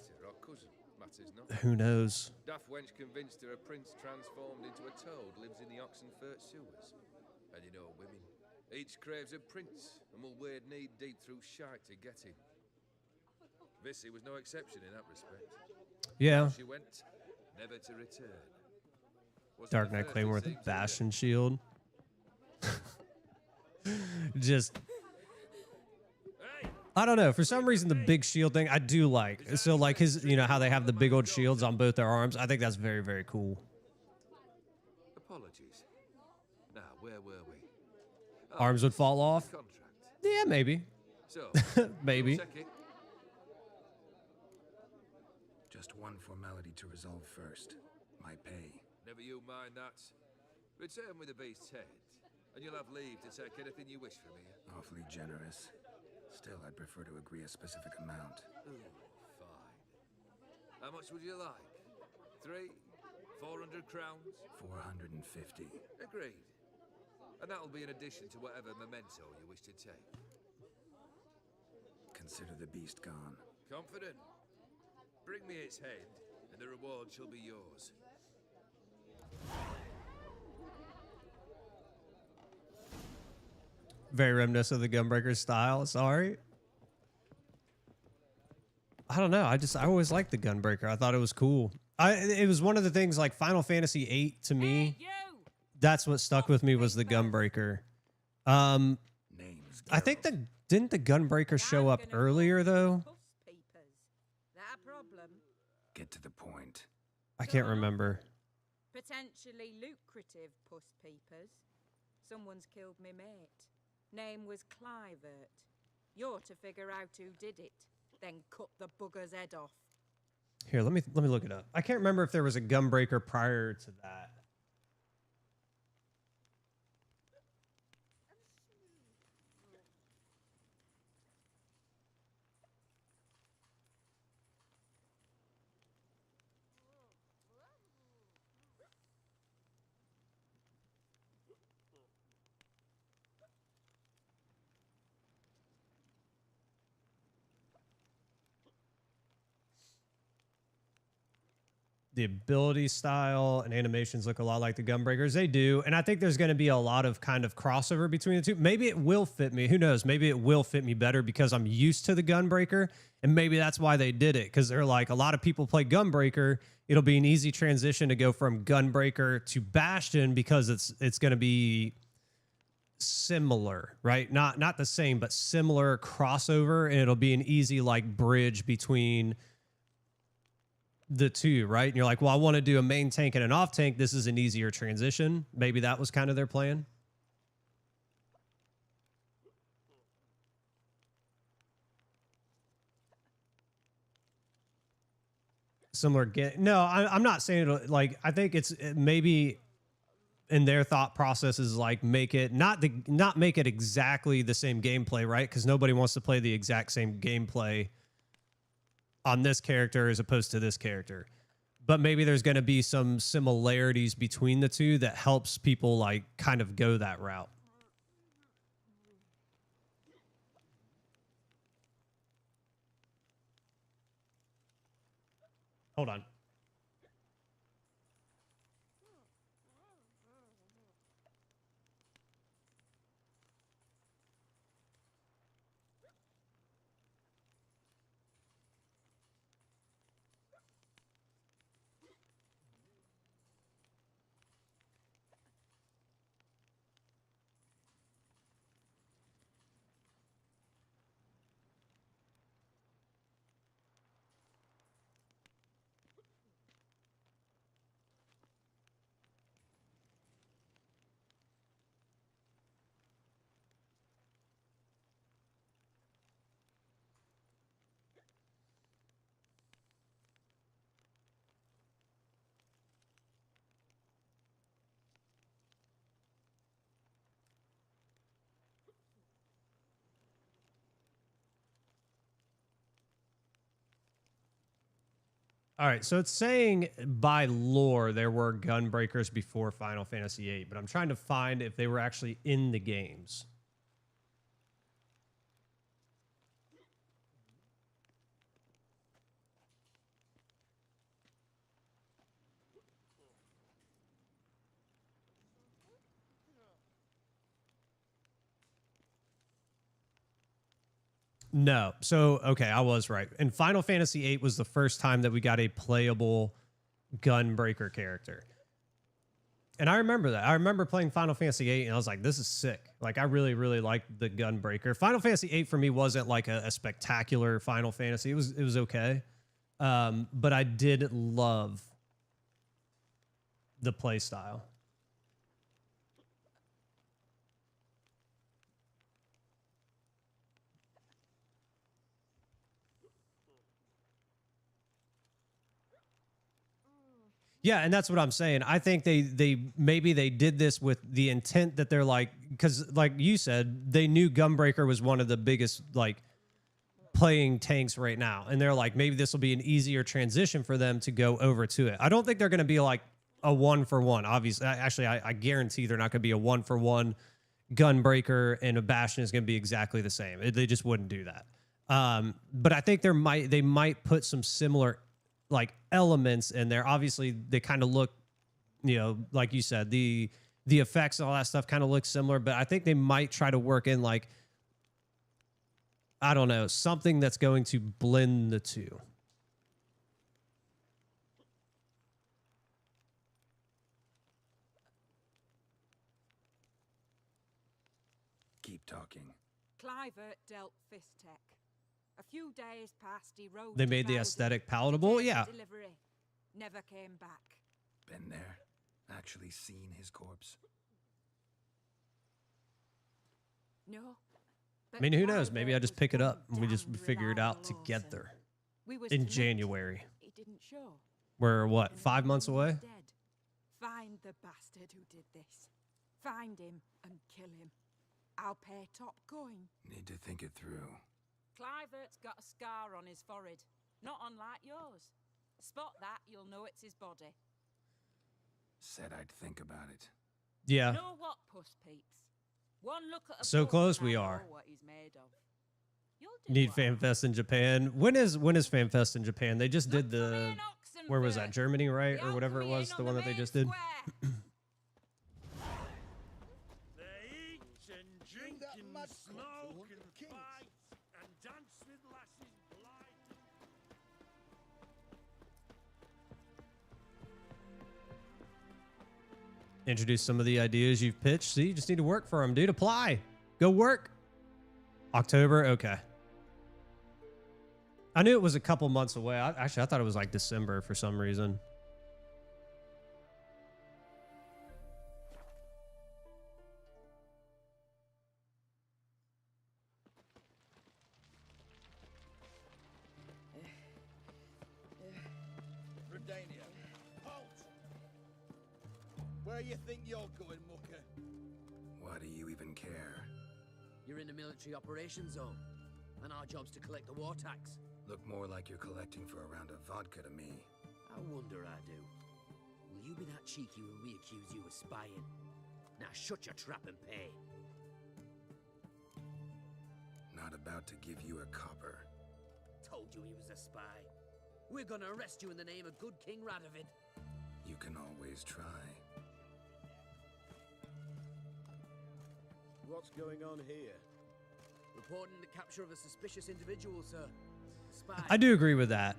who knows. Daft wench convinced her a prince transformed into a toad lives in the Oxenfurt sewers. And you know women, each craves a prince and will wade knee deep through shite to get him. Vissy was no exception in that respect. Yeah. She went, never to return. Dark Knight Claymore with a Bastion shield. Just, I don't know. For some reason, the big shield thing I do like. So like his, you know how they have the big old shields on both their arms. I think that's very, very cool. Apologies. Now, where were we? Arms would fall off. Contract. Yeah, maybe. So, maybe. Just one formality to resolve first. My pay. Never you mind that. Return with the beast's head, and you'll have leave to take anything you wish from here. Awfully generous. Still, I'd prefer to agree a specific amount. Ooh, fine. How much would you like? 300, 400 crowns? 450. Agreed. And that'll be in addition to whatever memento you wish to take. Consider the beast gone. Confident? Bring me its head, and the reward shall be yours. Very reminiscent of the Gunbreaker style. Sorry. I don't know. I always liked the Gunbreaker. I thought it was cool. It was one of the things like Final Fantasy VIII to me. That's what stuck with me was the Gunbreaker. I think didn't the Gunbreaker show up earlier though? Get to the point. I can't remember. Potentially lucrative puss peepers. Someone's killed me mate. Name was Clivert. You're to figure out who did it, then cut the bugger's head off. Here, let me look it up. I can't remember if there was a Gunbreaker prior to that. the ability style and animations look a lot like the Gunbreakers. They do. And I think there's going to be a lot of kind of crossover between the two. Maybe it will fit me. Who knows? Maybe it will fit me better because I'm used to the Gunbreaker. And maybe that's why they did it. Because they're like, a lot of people play Gunbreaker. It'll be an easy transition to go from Gunbreaker to Bastion because it's going to be similar, right? Not the same, but similar crossover. And it'll be an easy like bridge between the two, right? And you're like, well, I want to do a main tank and an off tank. This is an easier transition. Maybe that was kind of their plan. Similar get no, I'm not saying it, like I think it's maybe in their thought process is like make it not make it exactly the same gameplay, right? Because nobody wants to play the exact same gameplay on this character as opposed to this character. But maybe there's going to be some similarities between the two that helps people like kind of go that route. Hold on. All right, so it's saying by lore there were Gunbreakers before Final Fantasy VIII, but I'm trying to find if they were actually in the games. No. So, okay, I was right. And Final Fantasy VIII was the first time that we got a playable Gunbreaker character. And I remember that. I remember playing Final Fantasy VIII and I was like, this is sick. Like, I really, really liked the Gunbreaker. Final Fantasy VIII for me wasn't like a spectacular Final Fantasy. It was okay. But I did love the play style. Yeah, and that's what I'm saying. I think they maybe they did this with the intent that they're like, because like you said, they knew Gunbreaker was one of the biggest like playing tanks right now, and they're like, maybe this will be an easier transition for them to go over to it. I don't think they're going to be like a 1-for-1. Obviously, actually, I guarantee they're not going to be a 1-for-1 Gunbreaker and a Bastion is going to be exactly the same. They just wouldn't do that. But I think they might put some similar like elements in there. Obviously they kind of look, you know, like you said, the effects and all that stuff kind of look similar, but I think they might try to work in like, I don't know, something that's going to blend the two. Keep talking. Clivert dealt Fist Tech. A few days passed, he rode. They made the aesthetic palatable, yeah. Delivery. Never came back. Been there? Actually seen his corpse? No. I mean, who knows? Maybe I just pick it up and we just figure it out together in January. He didn't show. We're what, 5 months away? Dead. Find the bastard who did this. Find him and kill him. I'll pay top coin. Need to think it through. Clivert's got a scar on his forehead, not unlike yours. Spot that, you'll know it's his body. Said I'd think about it. Yeah. Know what, puss peeps? One look at a So close we are. what he's made of. Need FanFest in Japan. When is FanFest in Japan? They just did the Where was that? Germany, right? Or whatever it was, the one that they just did. Introduce some of the ideas you've pitched. See, you just need to work for them, dude. Apply. Go work. October. Okay. I knew it was a couple months away. Actually, I thought it was like December for some reason. Where you think you're going, mucker? Why do you even care? You're in the military operations zone, and our job's to collect the war tax. Look more like you're collecting for a round of vodka to me. I wonder I do. Will you be that cheeky when we accuse you of spying? Now shut your trap and pay. Not about to give you a copper. Told you he was a spy. We're gonna arrest you in the name of good King Radovid. You can always try. What's going on here? Reporting the capture of a suspicious individual, sir. Spy. I do agree with that.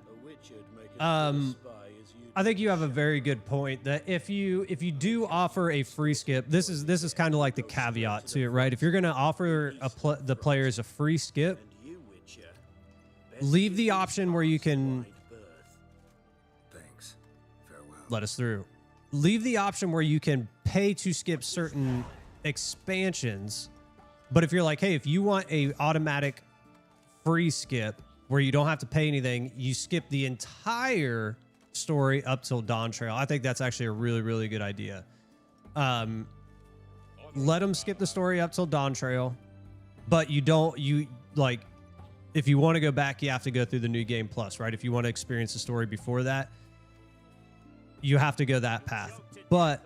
I think you have a very good point that if you do offer a free skip, this is kind of like the caveat to it, right? If you're going to offer the players a free skip, leave the option where you can Thanks. Farewell. let us through. Leave the option where you can pay to skip certain expansions. But if you're like, hey, if you want a automatic free skip where you don't have to pay anything, you skip the entire story up till Dawn Trail. I think that's actually a really, really good idea. Let them skip the story up till Dawn Trail, but if you want to go back, you have to go through the New Game Plus, right? If you want to experience the story before that, you have to go that path. But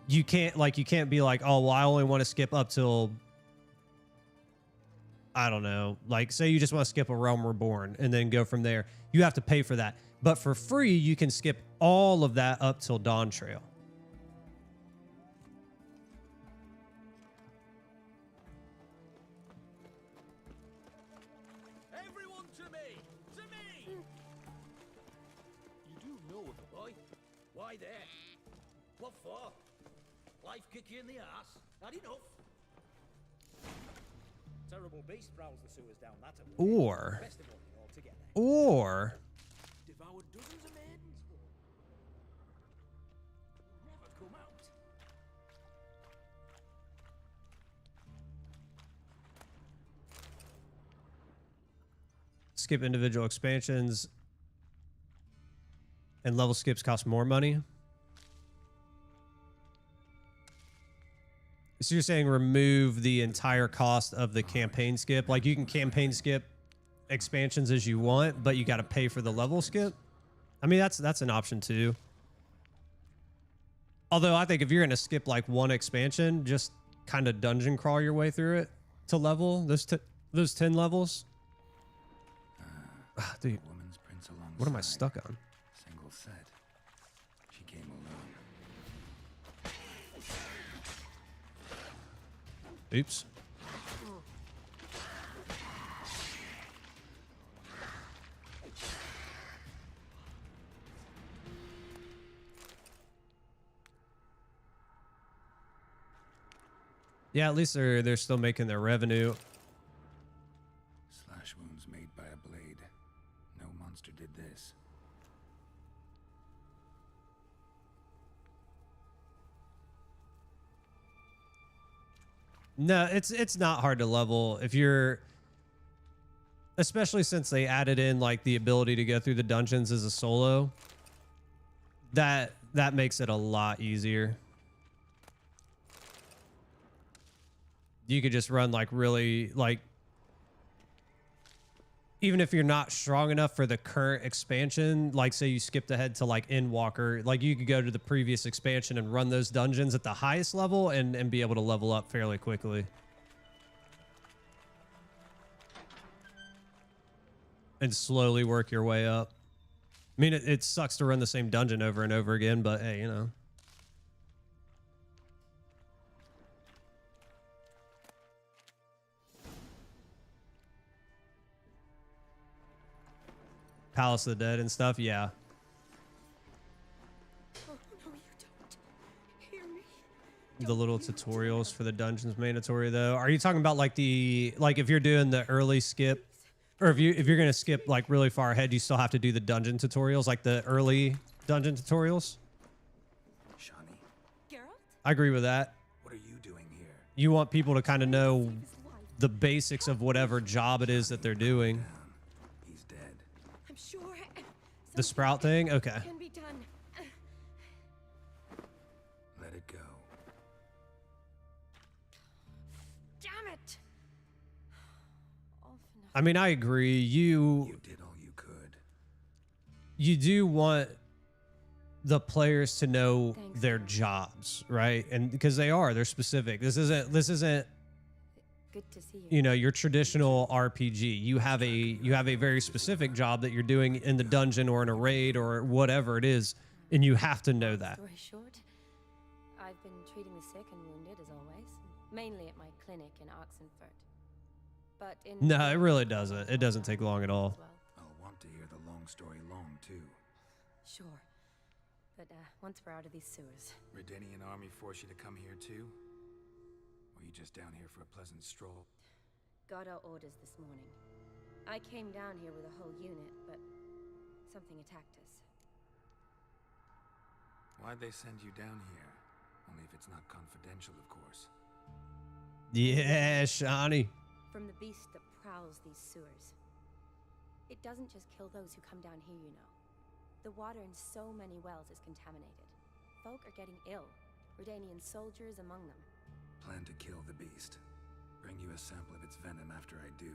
you can't be like, oh, well, I only want to skip up till, I don't know, like say you just want to skip A Realm Reborn and then go from there. You have to pay for that. But for free, you can skip all of that up till Dawn Trail. Everyone to me! To me! You do know of a boy. Why there? What for? Life kick you in the ass? Not enough. Terrible beast prowls the sewers down that way. Or Devoured dozens of maidens. Never come out. skip individual expansions and level skips cost more money. So you're saying remove the entire cost of the campaign skip? Like you can campaign skip expansions as you want, but you got to pay for the level skip? I mean, that's an option too. Although I think if you're going to skip like one expansion, just kind of dungeon crawl your way through it to level those 10 levels. Dude, what am I stuck on? Single set. She came alone. Oops. Yeah, at least they're still making their revenue. Slash wounds made by a blade. No monster did this. No, it's not hard to level if you're, especially since they added in like the ability to go through the dungeons as a solo. That makes it a lot easier. You could just run like really like, even if you're not strong enough for the current expansion, like say you skipped ahead to like Endwalker, like you could go to the previous expansion and run those dungeons at the highest level and be able to level up fairly quickly. And slowly work your way up. I mean, it sucks to run the same dungeon over and over again, but hey, you know. Palace of the Dead and stuff, yeah. Oh, no, you don't. Hear me? The little tutorials for the dungeons mandatory though. Are you talking about like if you're doing the early skip, or if you're gonna skip like really far ahead, you still have to do the dungeon tutorials, like the early dungeon tutorials? Shani, Geralt? I agree with that. what are you doing here? You want people to kind of know the basics of whatever job it is that they're doing. He's dead. I'm sure. The sprout thing? Okay. Can be done. Let it go. Damn it! I mean, I agree. You did all you could. You do want the players to know their jobs, right? And because they're specific. This isn't Good to see you. you know, your traditional RPG. You have a very specific job that you're doing in the dungeon or in a raid or whatever it is, and you have to know that. Story short, I've been treating the sick and wounded as always, mainly at my clinic in Oxenfurt. But in No, it really doesn't. It doesn't take long at all. I'll want to hear the long story long, too. Sure. But once we're out of these sewers. Redanian army force you to come here, too? Or you just down here for a pleasant stroll? Got our orders this morning. I came down here with a whole unit, but something attacked us. Why'd they send you down here? Only if it's not confidential, of course. Yeah, Shani. From the beast that prowls these sewers. It doesn't just kill those who come down here, you know. The water in so many wells is contaminated. Folk are getting ill. Redanian soldiers among them. Plan to kill the beast. Bring you a sample of its venom after I do.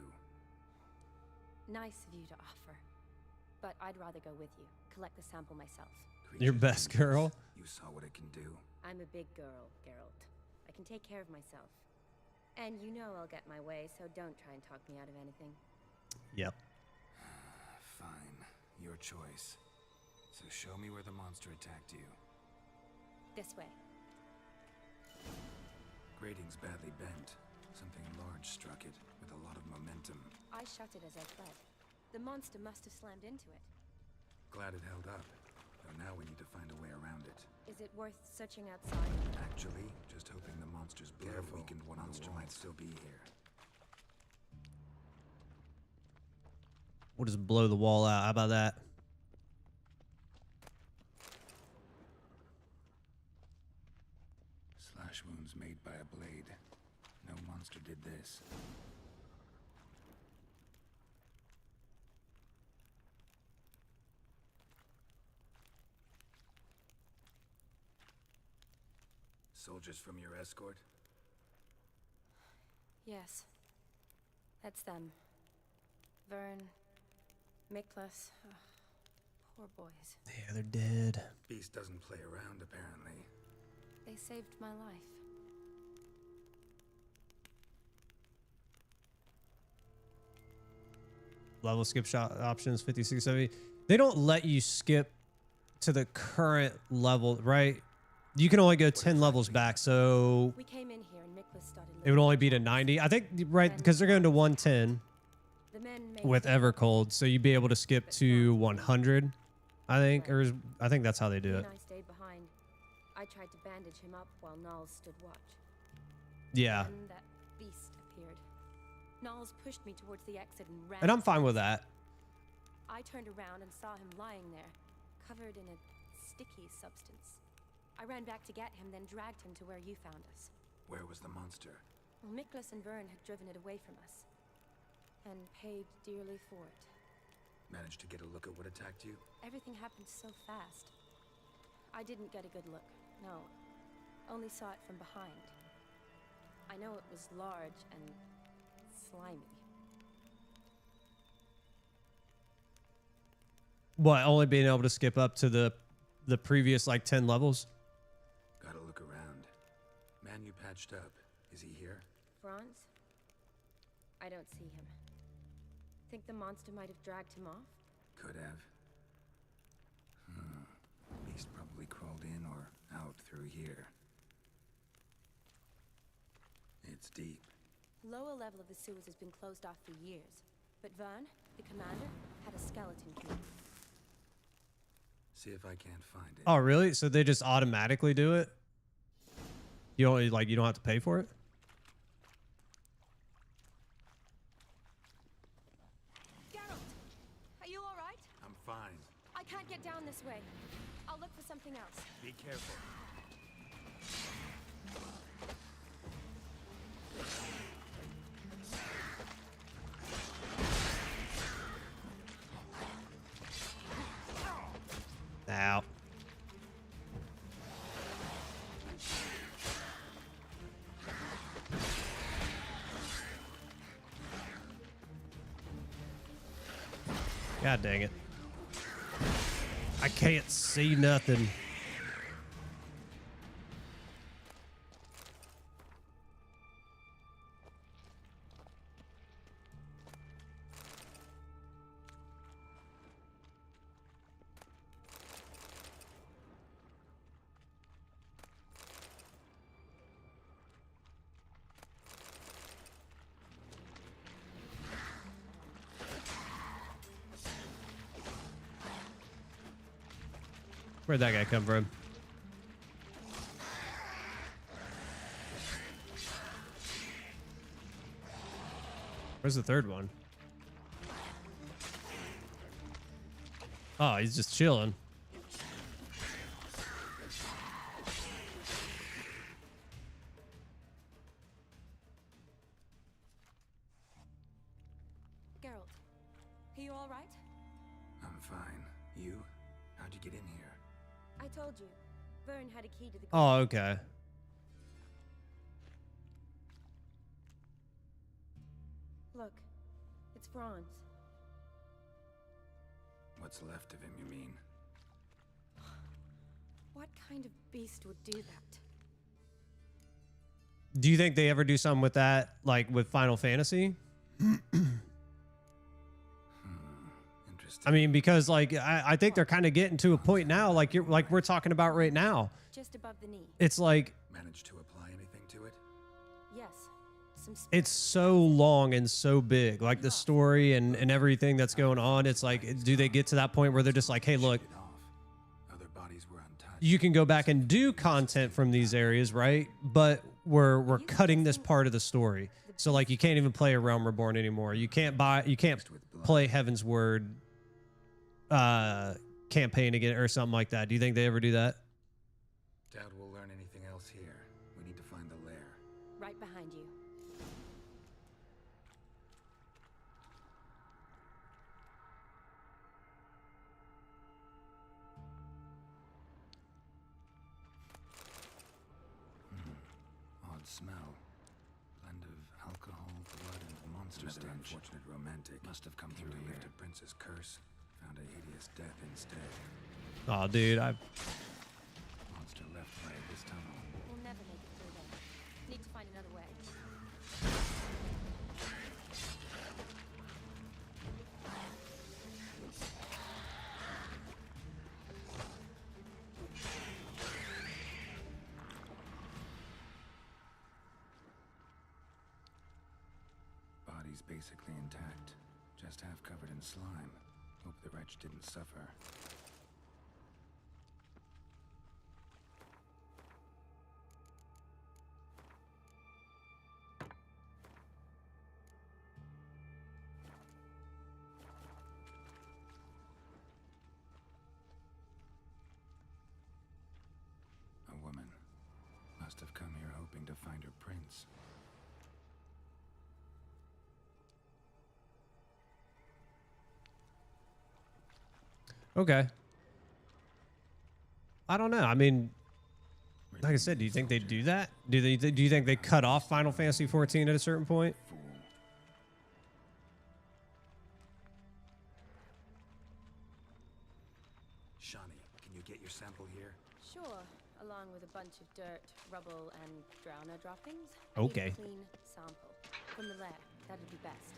Nice of you to offer. But I'd rather go with you. Collect the sample myself. Your best girl. You saw what it can do. I'm a big girl, Geralt. I can take care of myself. And you know I'll get my way, so don't try and talk me out of anything. Yep. Fine. Your choice. So show me where the monster attacked you. This way. Grating's badly bent. Something large struck it, with a lot of momentum. I shut it as I fled. The monster must have slammed into it. Glad it held up. Though now we need to find a way around it. Is it worth searching outside? Actually, just hoping the monster's blow weakened one monster might still be here. We'll just blow the wall out. How about that? Slash wounds made by a blade. No monster did this. Soldiers from your escort? Yes. That's them. Vern, Miklas. Poor boys. Yeah, they're dead. Beast doesn't play around, apparently. They saved my life. Level skip shot options 56, 70. They don't let you skip to the current level, right? You can only go 10 levels back, so We came in here and Miklas started. it would only be to 90. I think, right, because they're going to 110 The men made with Evercold, so you'd be able to skip to 100, I think, or I think that's how they do it. I stayed behind. I tried to bandage him up while Nals stood watch. Yeah, Then that beast appeared. Nals pushed me towards the exit and ran. and I'm fine with that. I turned around and saw him lying there, covered in a sticky substance. I ran back to get him, then dragged him to where you found us. Where was the monster? Well, Miklas and Vern had driven it away from us, and paid dearly for it. Managed to get a look at what attacked you? Everything happened so fast. I didn't get a good look, no. Only saw it from behind. I know it was large and slimy. What, only being able to skip up to the previous, like, 10 levels? Gotta look around. Man you patched up. Is he here? Franz? I don't see him. Think the monster might have dragged him off? Could have. Beast probably crawled in or out through here. It's deep. Lower level of the sewers has been closed off for years, but Vern, the commander, had a skeleton key. See if I can't find it. Oh, really? So they just automatically do it? You don't you don't have to pay for it? Geralt, are you all right? I'm fine. I can't get down this way. I'll look for something else. Be careful. Ow. God dang it. I can't see nothing. Where'd that guy come from? Where's the third one? Oh, he's just chilling. Geralt, are you all right? I'm fine. You? How'd you get in here? I told you, Vern had a key to the. Oh, okay. Look, it's bronze. What's left of him, you mean? What kind of beast would do that? Do you think they ever do something with that, like with Final Fantasy? I mean, because like I think they're kind of getting to a point now, like we're talking about right now. Just above the knee. It's like Managed to apply anything to it? Yes. it's so long and so big, like the story and everything that's going on. It's like, do they get to that point where they're just like, hey, look, Other bodies were untouched. you can go back and do content from these areas, right? But we're cutting this part of the story. So like you can't even play a Realm Reborn anymore. You can't play Heaven's Word campaign again or something like that. Do you think they ever do that? Doubt we'll learn anything else here. We need to find the lair. Right behind you. Odd smell. Blend of alcohol, blood, and monster stench. Unfortunate romantic. Must have come through to lift a prince's curse. Found a hideous death instead. Oh, dude, Monster left via this tunnel. We'll never make it through there. Need to find another way. Body's basically intact. Just half covered in slime. Hope the wretch didn't suffer. A woman. Must have come here hoping to find her prince. okay. I don't know. I mean, like I said, do you think they do that? Do you think they cut off Final Fantasy 14 at a certain point? Shani, can you get your sample here? Sure, along with a bunch of dirt, rubble, and drowner droppings. I need Okay. a clean sample from the lair. That'd be best.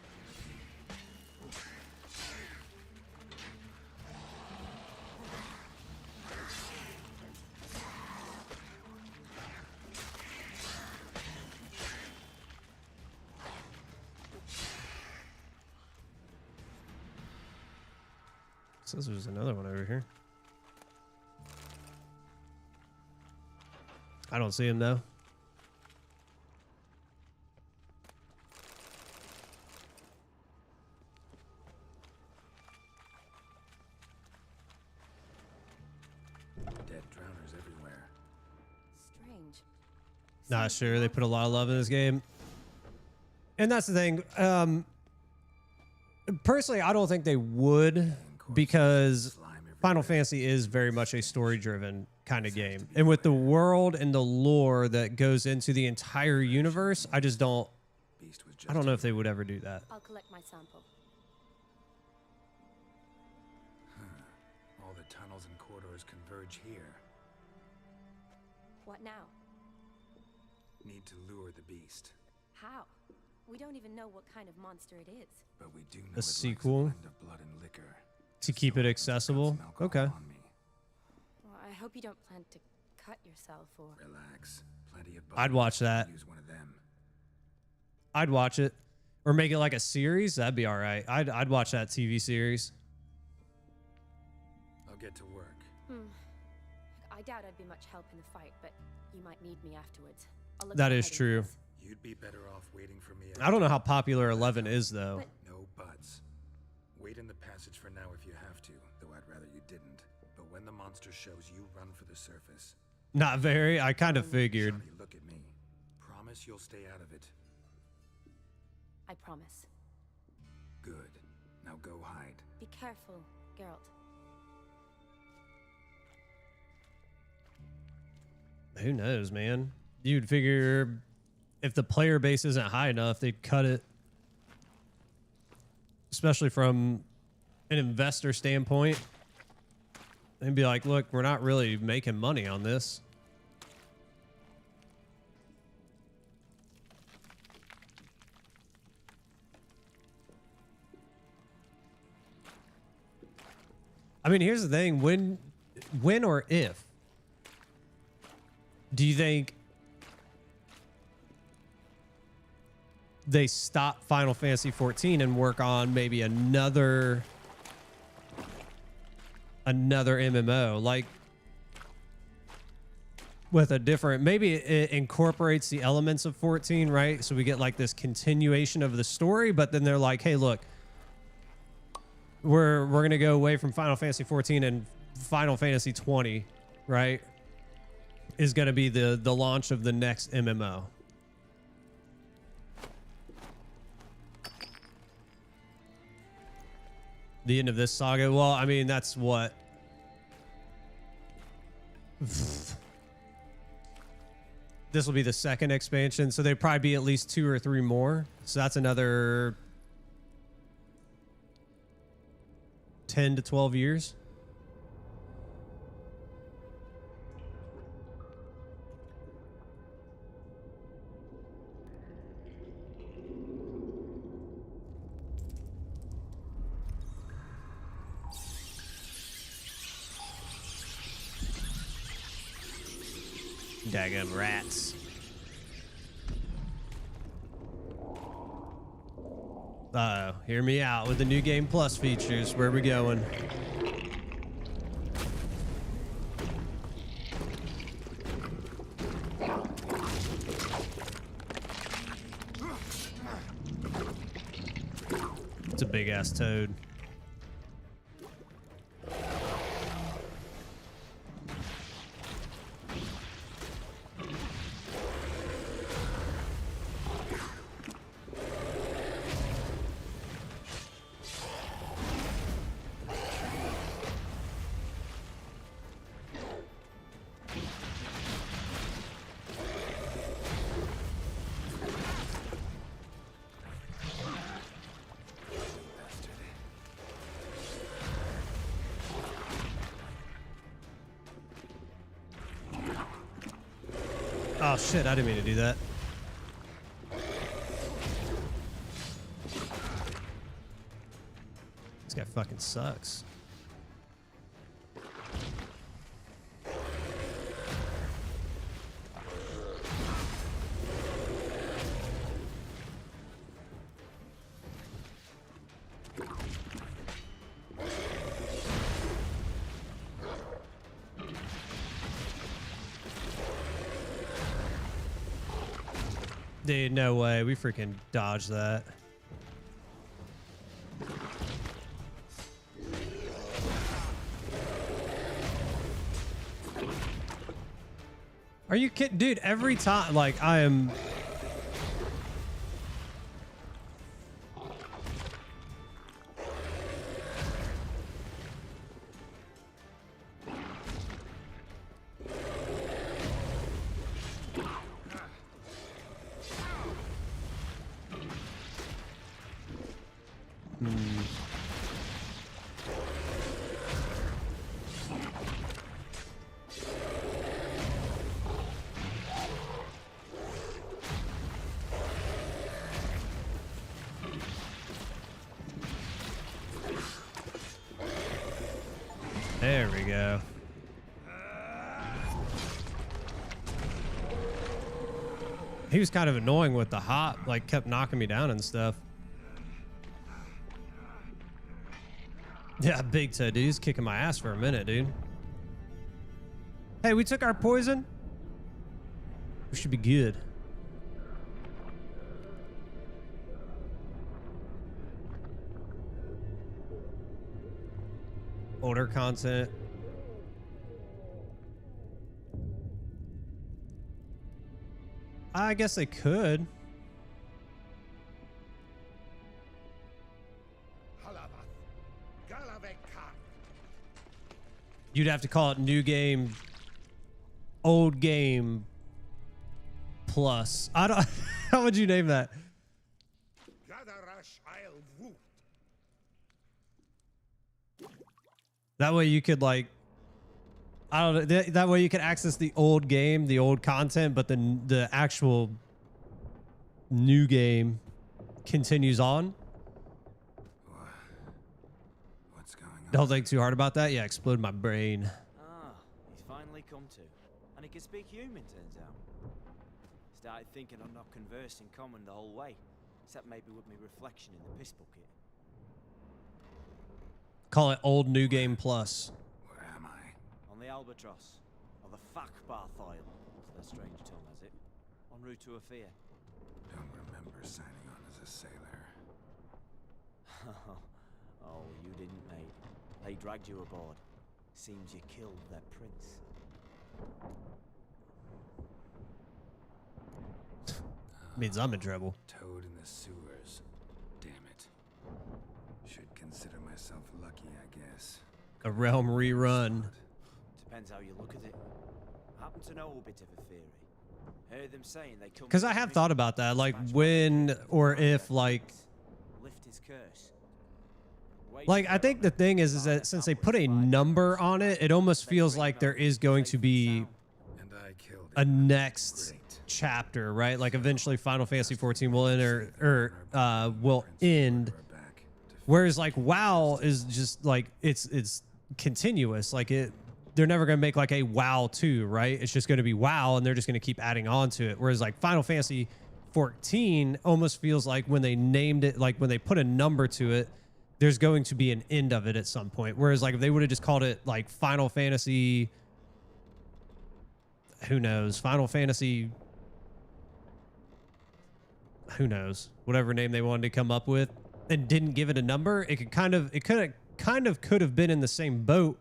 Says there's another one over here. I don't see him though. Dead drowners everywhere. Strange. Not sure. They put a lot of love in this game. And that's the thing. Personally, I don't think they would, because Final Fantasy is very much a story-driven kind of game. And with the world and the lore that goes into the entire universe, I just don't... I don't know if they would ever do that. I'll collect my sample. All the tunnels and corridors converge here. What now? Need to lure the beast. How? We don't even know what kind of monster it is. But we do know A it sequel likes a blend of blood and liquor. to keep it accessible. Okay. Well, I hope you don't plan to cut yourself or... Relax. Plenty of I'd watch that. Use one of them. I'd watch it. Or make it like a series. That'd be all right. I'd watch that TV series. I'll get to work. I doubt I'd be much help in the fight, but you might need me afterwards. I'll look That for is hiding true. place. You'd be better off waiting for me. I don't know how popular 11 is, though. No buts. Wait in the passage for now if you have to, though I'd rather you didn't. But when the monster shows, you run for the surface. Not very. I kind of figured. Johnny, look at me. Promise you'll stay out of it. I promise. Good. Now go hide. Be careful, Geralt. Who knows, man? You'd figure if the player base isn't high enough, they'd cut it. Especially from an investor standpoint. They'd be like, look, we're not really making money on this. I mean, here's the thing. When or if do you think they stop Final Fantasy 14 and work on maybe another MMO, like with a different, maybe it incorporates the elements of 14, right? So we get like this continuation of the story, but then they're like, hey, look, we're going to go away from Final Fantasy 14 and Final Fantasy 20, right? Is going to be the launch of the next MMO. The end of this saga. Well, I mean, that's what. This will be the second expansion, so there'd probably be at least 2 or 3 more. So that's another 10 to 12 years. Daggum rats. Uh-oh. Hear me out with the new Game Plus features. Where are we going? It's a big-ass toad. Oh shit, I didn't mean to do that. This guy fucking sucks. Dude, no way. We freaking dodged that. Are you kidding? Dude, every time, like, I am... There we go. He was kind of annoying with the hop, like kept knocking me down and stuff. Yeah, big toe, dude. He's kicking my ass for a minute, dude. Hey, we took our poison. We should be good. Older content. I guess they could. You'd have to call it new game, old game plus. I don't. How would you name that? That way you could like, I don't know. That way you could access the old game, the old content, but then the actual new game continues on. What's going on? Don't think too hard about that. Yeah, explode my brain. Ah, he's finally come to. And he can speak human, turns out. Started thinking I'm not conversing common the whole way. Except maybe with my reflection in the piss bucket. Call it old new game plus. Where am I? On the Albatross. Or the Fakbarth Isle, as their strange tongue has it. En route to Afia. Don't remember signing on as a sailor. Oh, you didn't, mate. They dragged you aboard. Seems you killed their prince. Means I'm in trouble. Toad in the sewers. Damn it. Should consider myself lucky, I guess. A realm rerun. Depends how you look at it. I happen to know a bit of a theory. Heard them saying they come. Because I have thought about that, like when or if, like, lift his curse. like I think the thing is that since they put a number on it, it almost feels like there is going to be a next chapter, right? Like eventually Final Fantasy 14 will end or will end. Whereas like WoW is just like it's continuous. Like they're never going to make like a WoW 2, right? It's just going to be WoW and they're just going to keep adding on to it. Whereas like Final Fantasy 14 almost feels like when they named it, like when they put a number to it, there's going to be an end of it at some point. Whereas like if they would have just called it like Final Fantasy, who knows? Final Fantasy, who knows? Whatever name they wanted to come up with and didn't give it a number, it could have been in the same boat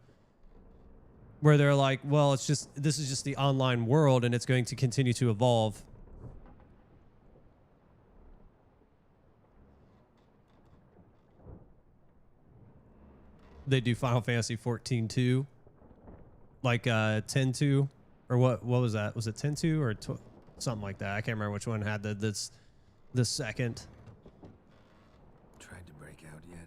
where they're like, well, this is just the online world and it's going to continue to evolve. They do Final Fantasy 14-2, like 10-2, or what was that? Was it 10-2 or something like that? I can't remember which one had the second. Tried to break out yet?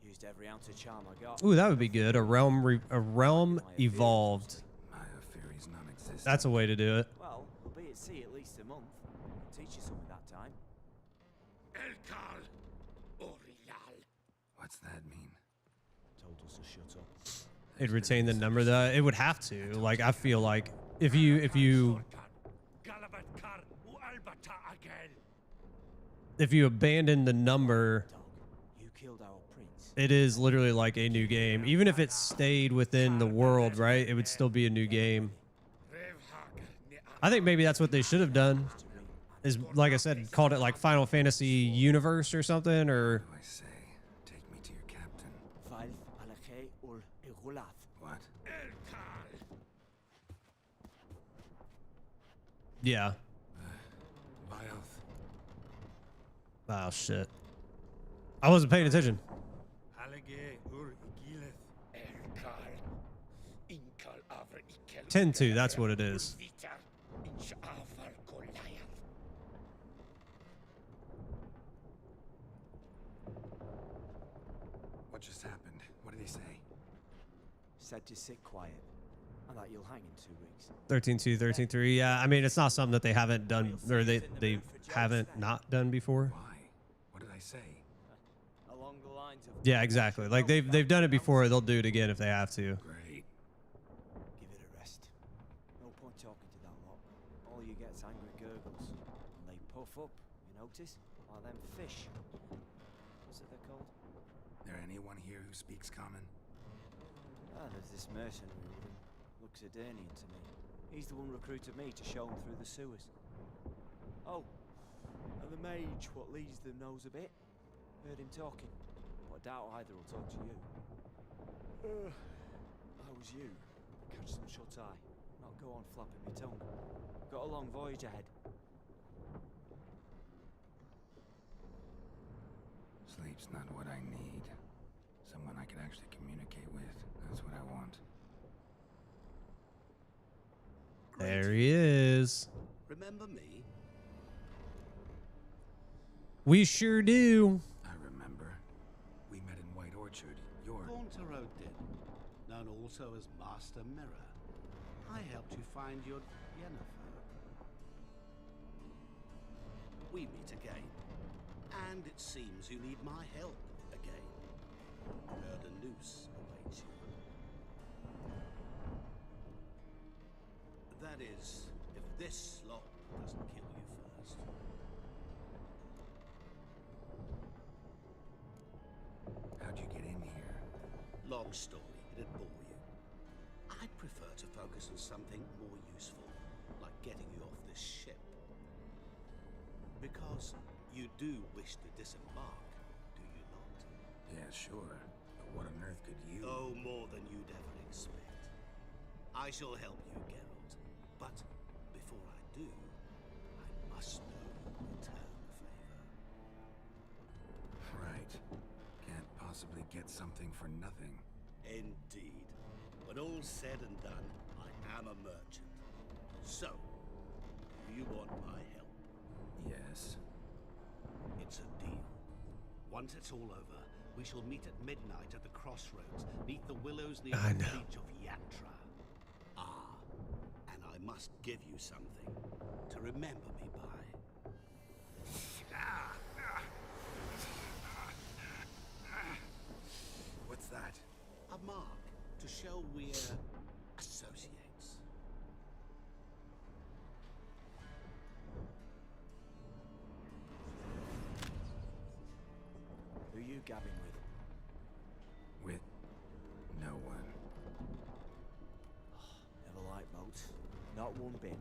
Used every ounce of charm I got. Ooh, that would be good. A realm evolved. Maya Fury's non-existent. That's a way to do it. Well, I'll be at sea at least a month. Teach you something that time. What's that mean? Told us to shut up. It'd retain the number though. It would have to. Like I feel like if you abandon the number, it is literally like a new game. Even if it stayed within the world, right? It would still be a new game. I think maybe that's what they should have done. is, like I said, called it like Final Fantasy Universe or something, or. What do I say? Take me to your captain. What? Yeah. Oh shit. I wasn't paying attention. 10-2, that's what it is. What just happened? What did he say? Said to sit quiet, and that you'll hang in 2 weeks. 13-2, 13-3. Yeah, I mean, it's not something that they haven't done, or they haven't not done before. Why? What did I say? Along the lines of Yeah, exactly. Like they've done it before. They'll do it again if they have to. Great. give it a rest. No point talking to that lot. All you get's angry gurgles, and they puff up. You notice? Like them fish. What's it they're called? There anyone here who speaks common? Ah, there's this mercenary with him. Looks Adanian to me. He's the one recruited me to show him through the sewers. Oh, and the mage what leads them knows a bit. Heard him talking, but I doubt either will talk to you. How was you? Catch some shut eye. Not go on flapping me tongue. Got a long voyage ahead. Sleep's not what I need. Someone I can actually communicate with. That's what I want. There he is. Remember me? We sure do. I remember. We met in White Orchard. You're... Corsair did, known also as Master Mirror. I helped you find your Yennefer. We meet again, and it seems you need my help again. Heard a noose awaits you. That is, if this slop doesn't kill you first. How'd you get in here? Long story, it'd bore you. I'd prefer to focus on something more useful, like getting you off this ship. Because you do wish to disembark, do you not? Yeah, sure. But what on earth could you... Oh, more than you'd ever expect. I shall help you, Geralt. But before I do, I must know you return the favor. Right. Can't possibly get something for nothing. Indeed. When all's said and done, I am a merchant. So, do you want my help? Yes. It's a deal. Once it's all over, we shall meet at midnight at the crossroads, neath the willows near the beach of Yantra. Ah, and I must give you something to remember me by. What's that? A mark to show we're associates. Who you gabbing with? With no one. Never liked boats. Not one bit.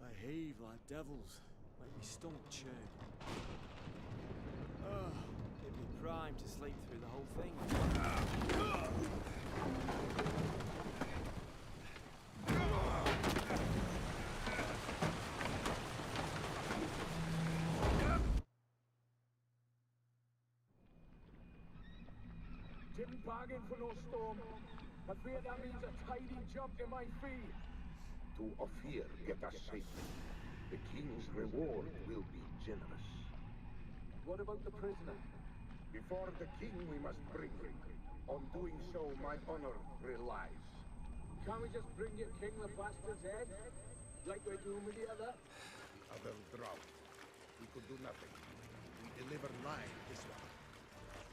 They heave like devils. Make me stomach churn. It'd be prime to sleep through the whole thing. Didn't bargain for no storm. I fear that means a tidy jump in my fee. To Ophir, get us safely. The king's reward will be generous. What about the prisoner? Before the king we must bring him. On doing so, my honor relies. Can't we just bring your king the bastard's head? Like we're doing with the other? The other drowned. We could do nothing. We deliver live this one.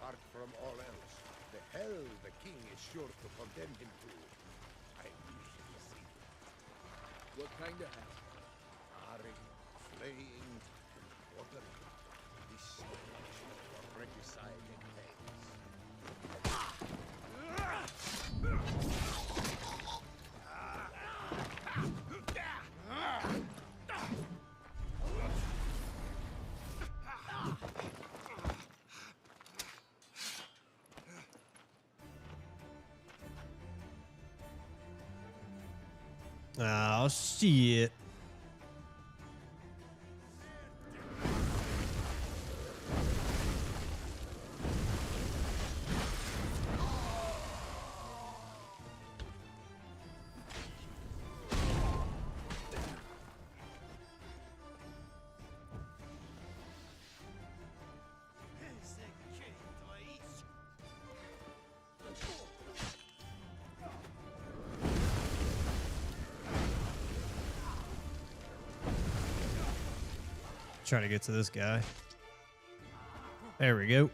Apart from all else, the hell the king is sure to condemn him to. I usually see. What kind of hell? Harring, flaying, and quartering. This for regicide and things. Oh, shit. Trying to get to this guy. There we go.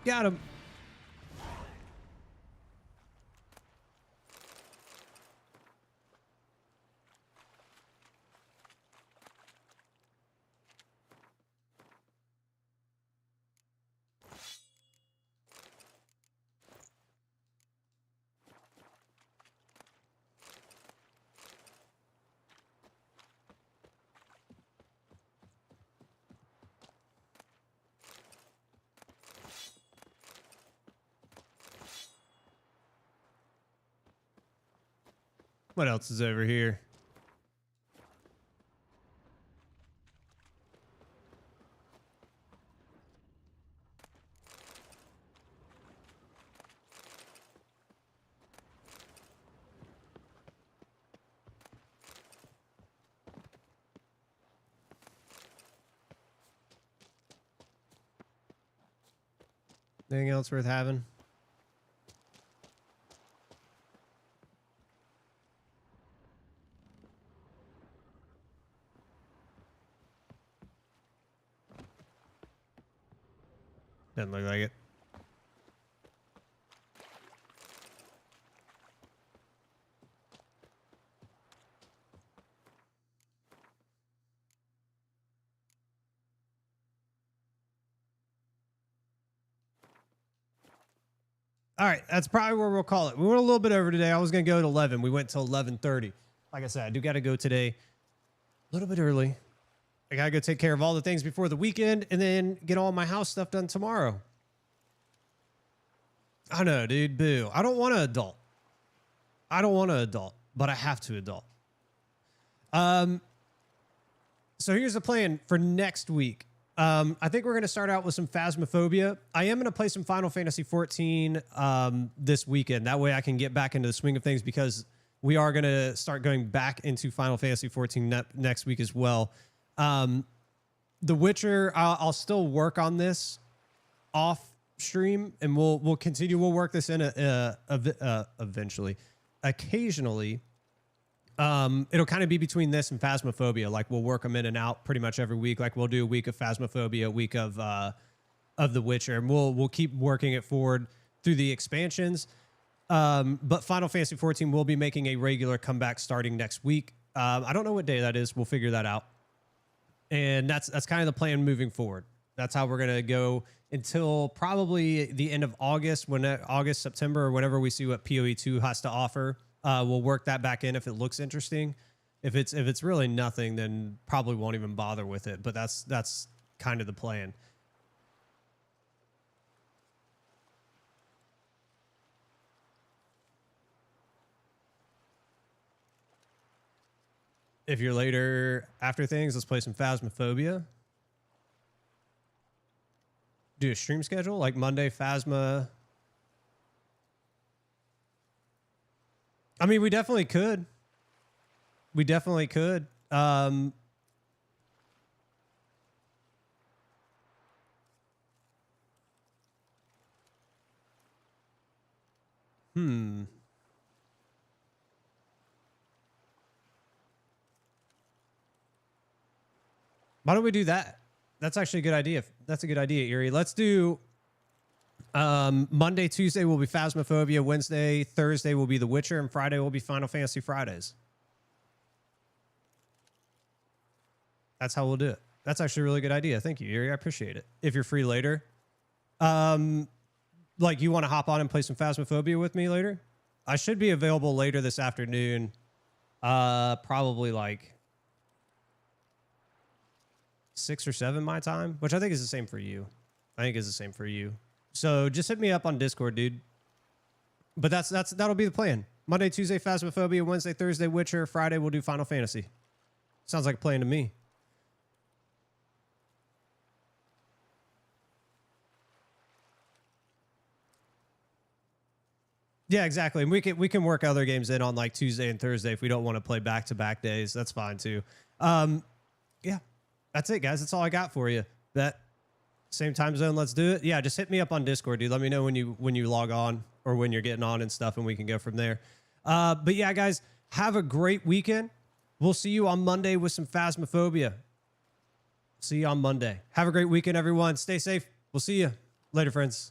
Got him. What else is over here? Anything else worth having? Doesn't look like it. All right, that's probably where we'll call it. We went a little bit over today. I was going to go at 11. We went till 11:30. Like I said, I do got to go today a little bit early. I got to go take care of all the things before the weekend and then get all my house stuff done tomorrow. I know, dude. Boo. I don't want to adult. I don't want to adult, but I have to adult. So here's the plan for next week. I think we're going to start out with some Phasmophobia. I am going to play some Final Fantasy 14 this weekend. That way I can get back into the swing of things because we are going to start going back into Final Fantasy 14 next week as well. The Witcher, I'll still work on this off stream, and we'll continue. We'll work this in eventually. Occasionally, it'll kind of be between this and Phasmophobia. Like we'll work them in and out pretty much every week. Like we'll do a week of Phasmophobia, a week of The Witcher, and we'll keep working it forward through the expansions. But Final Fantasy 14 will be making a regular comeback starting next week. I don't know what day that is. We'll figure that out. And that's kind of the plan moving forward. That's how we're going to go until probably the end of August, August, September, or whenever we see what PoE 2 has to offer. We'll work that back in if it looks interesting. If it's really nothing, then probably won't even bother with it. But that's kind of the plan. If you're later after things, let's play some Phasmophobia. Do a stream schedule like Monday Phasma. I mean, we definitely could. We definitely could. Why don't we do that? That's actually a good idea. That's a good idea, Erie. Let's do Monday, Tuesday will be Phasmophobia. Wednesday, Thursday will be The Witcher. And Friday will be Final Fantasy Fridays. That's how we'll do it. That's actually a really good idea. Thank you, Erie. I appreciate it. If you're free later. Like you want to hop on and play some Phasmophobia with me later? I should be available later this afternoon. Probably like 6 or 7 my time, which I think is the same for you. I think is the same for you. So just hit me up on Discord, dude. But that'll be the plan. Monday, Tuesday, Phasmophobia. Wednesday, Thursday, Witcher. Friday, we'll do Final Fantasy. Sounds like a plan to me. Yeah, exactly. And we can work other games in on like Tuesday and Thursday if we don't want to play back-to-back days. That's fine too. Yeah, that's it, guys. That's all I got for you. That same time zone. Let's do it. Yeah, just hit me up on Discord, dude. Let me know when you log on or when you're getting on and stuff, and we can go from there. But yeah, guys, have a great weekend. We'll see you on Monday with some Phasmophobia. See you on Monday. Have a great weekend, everyone. Stay safe. We'll see you later, friends.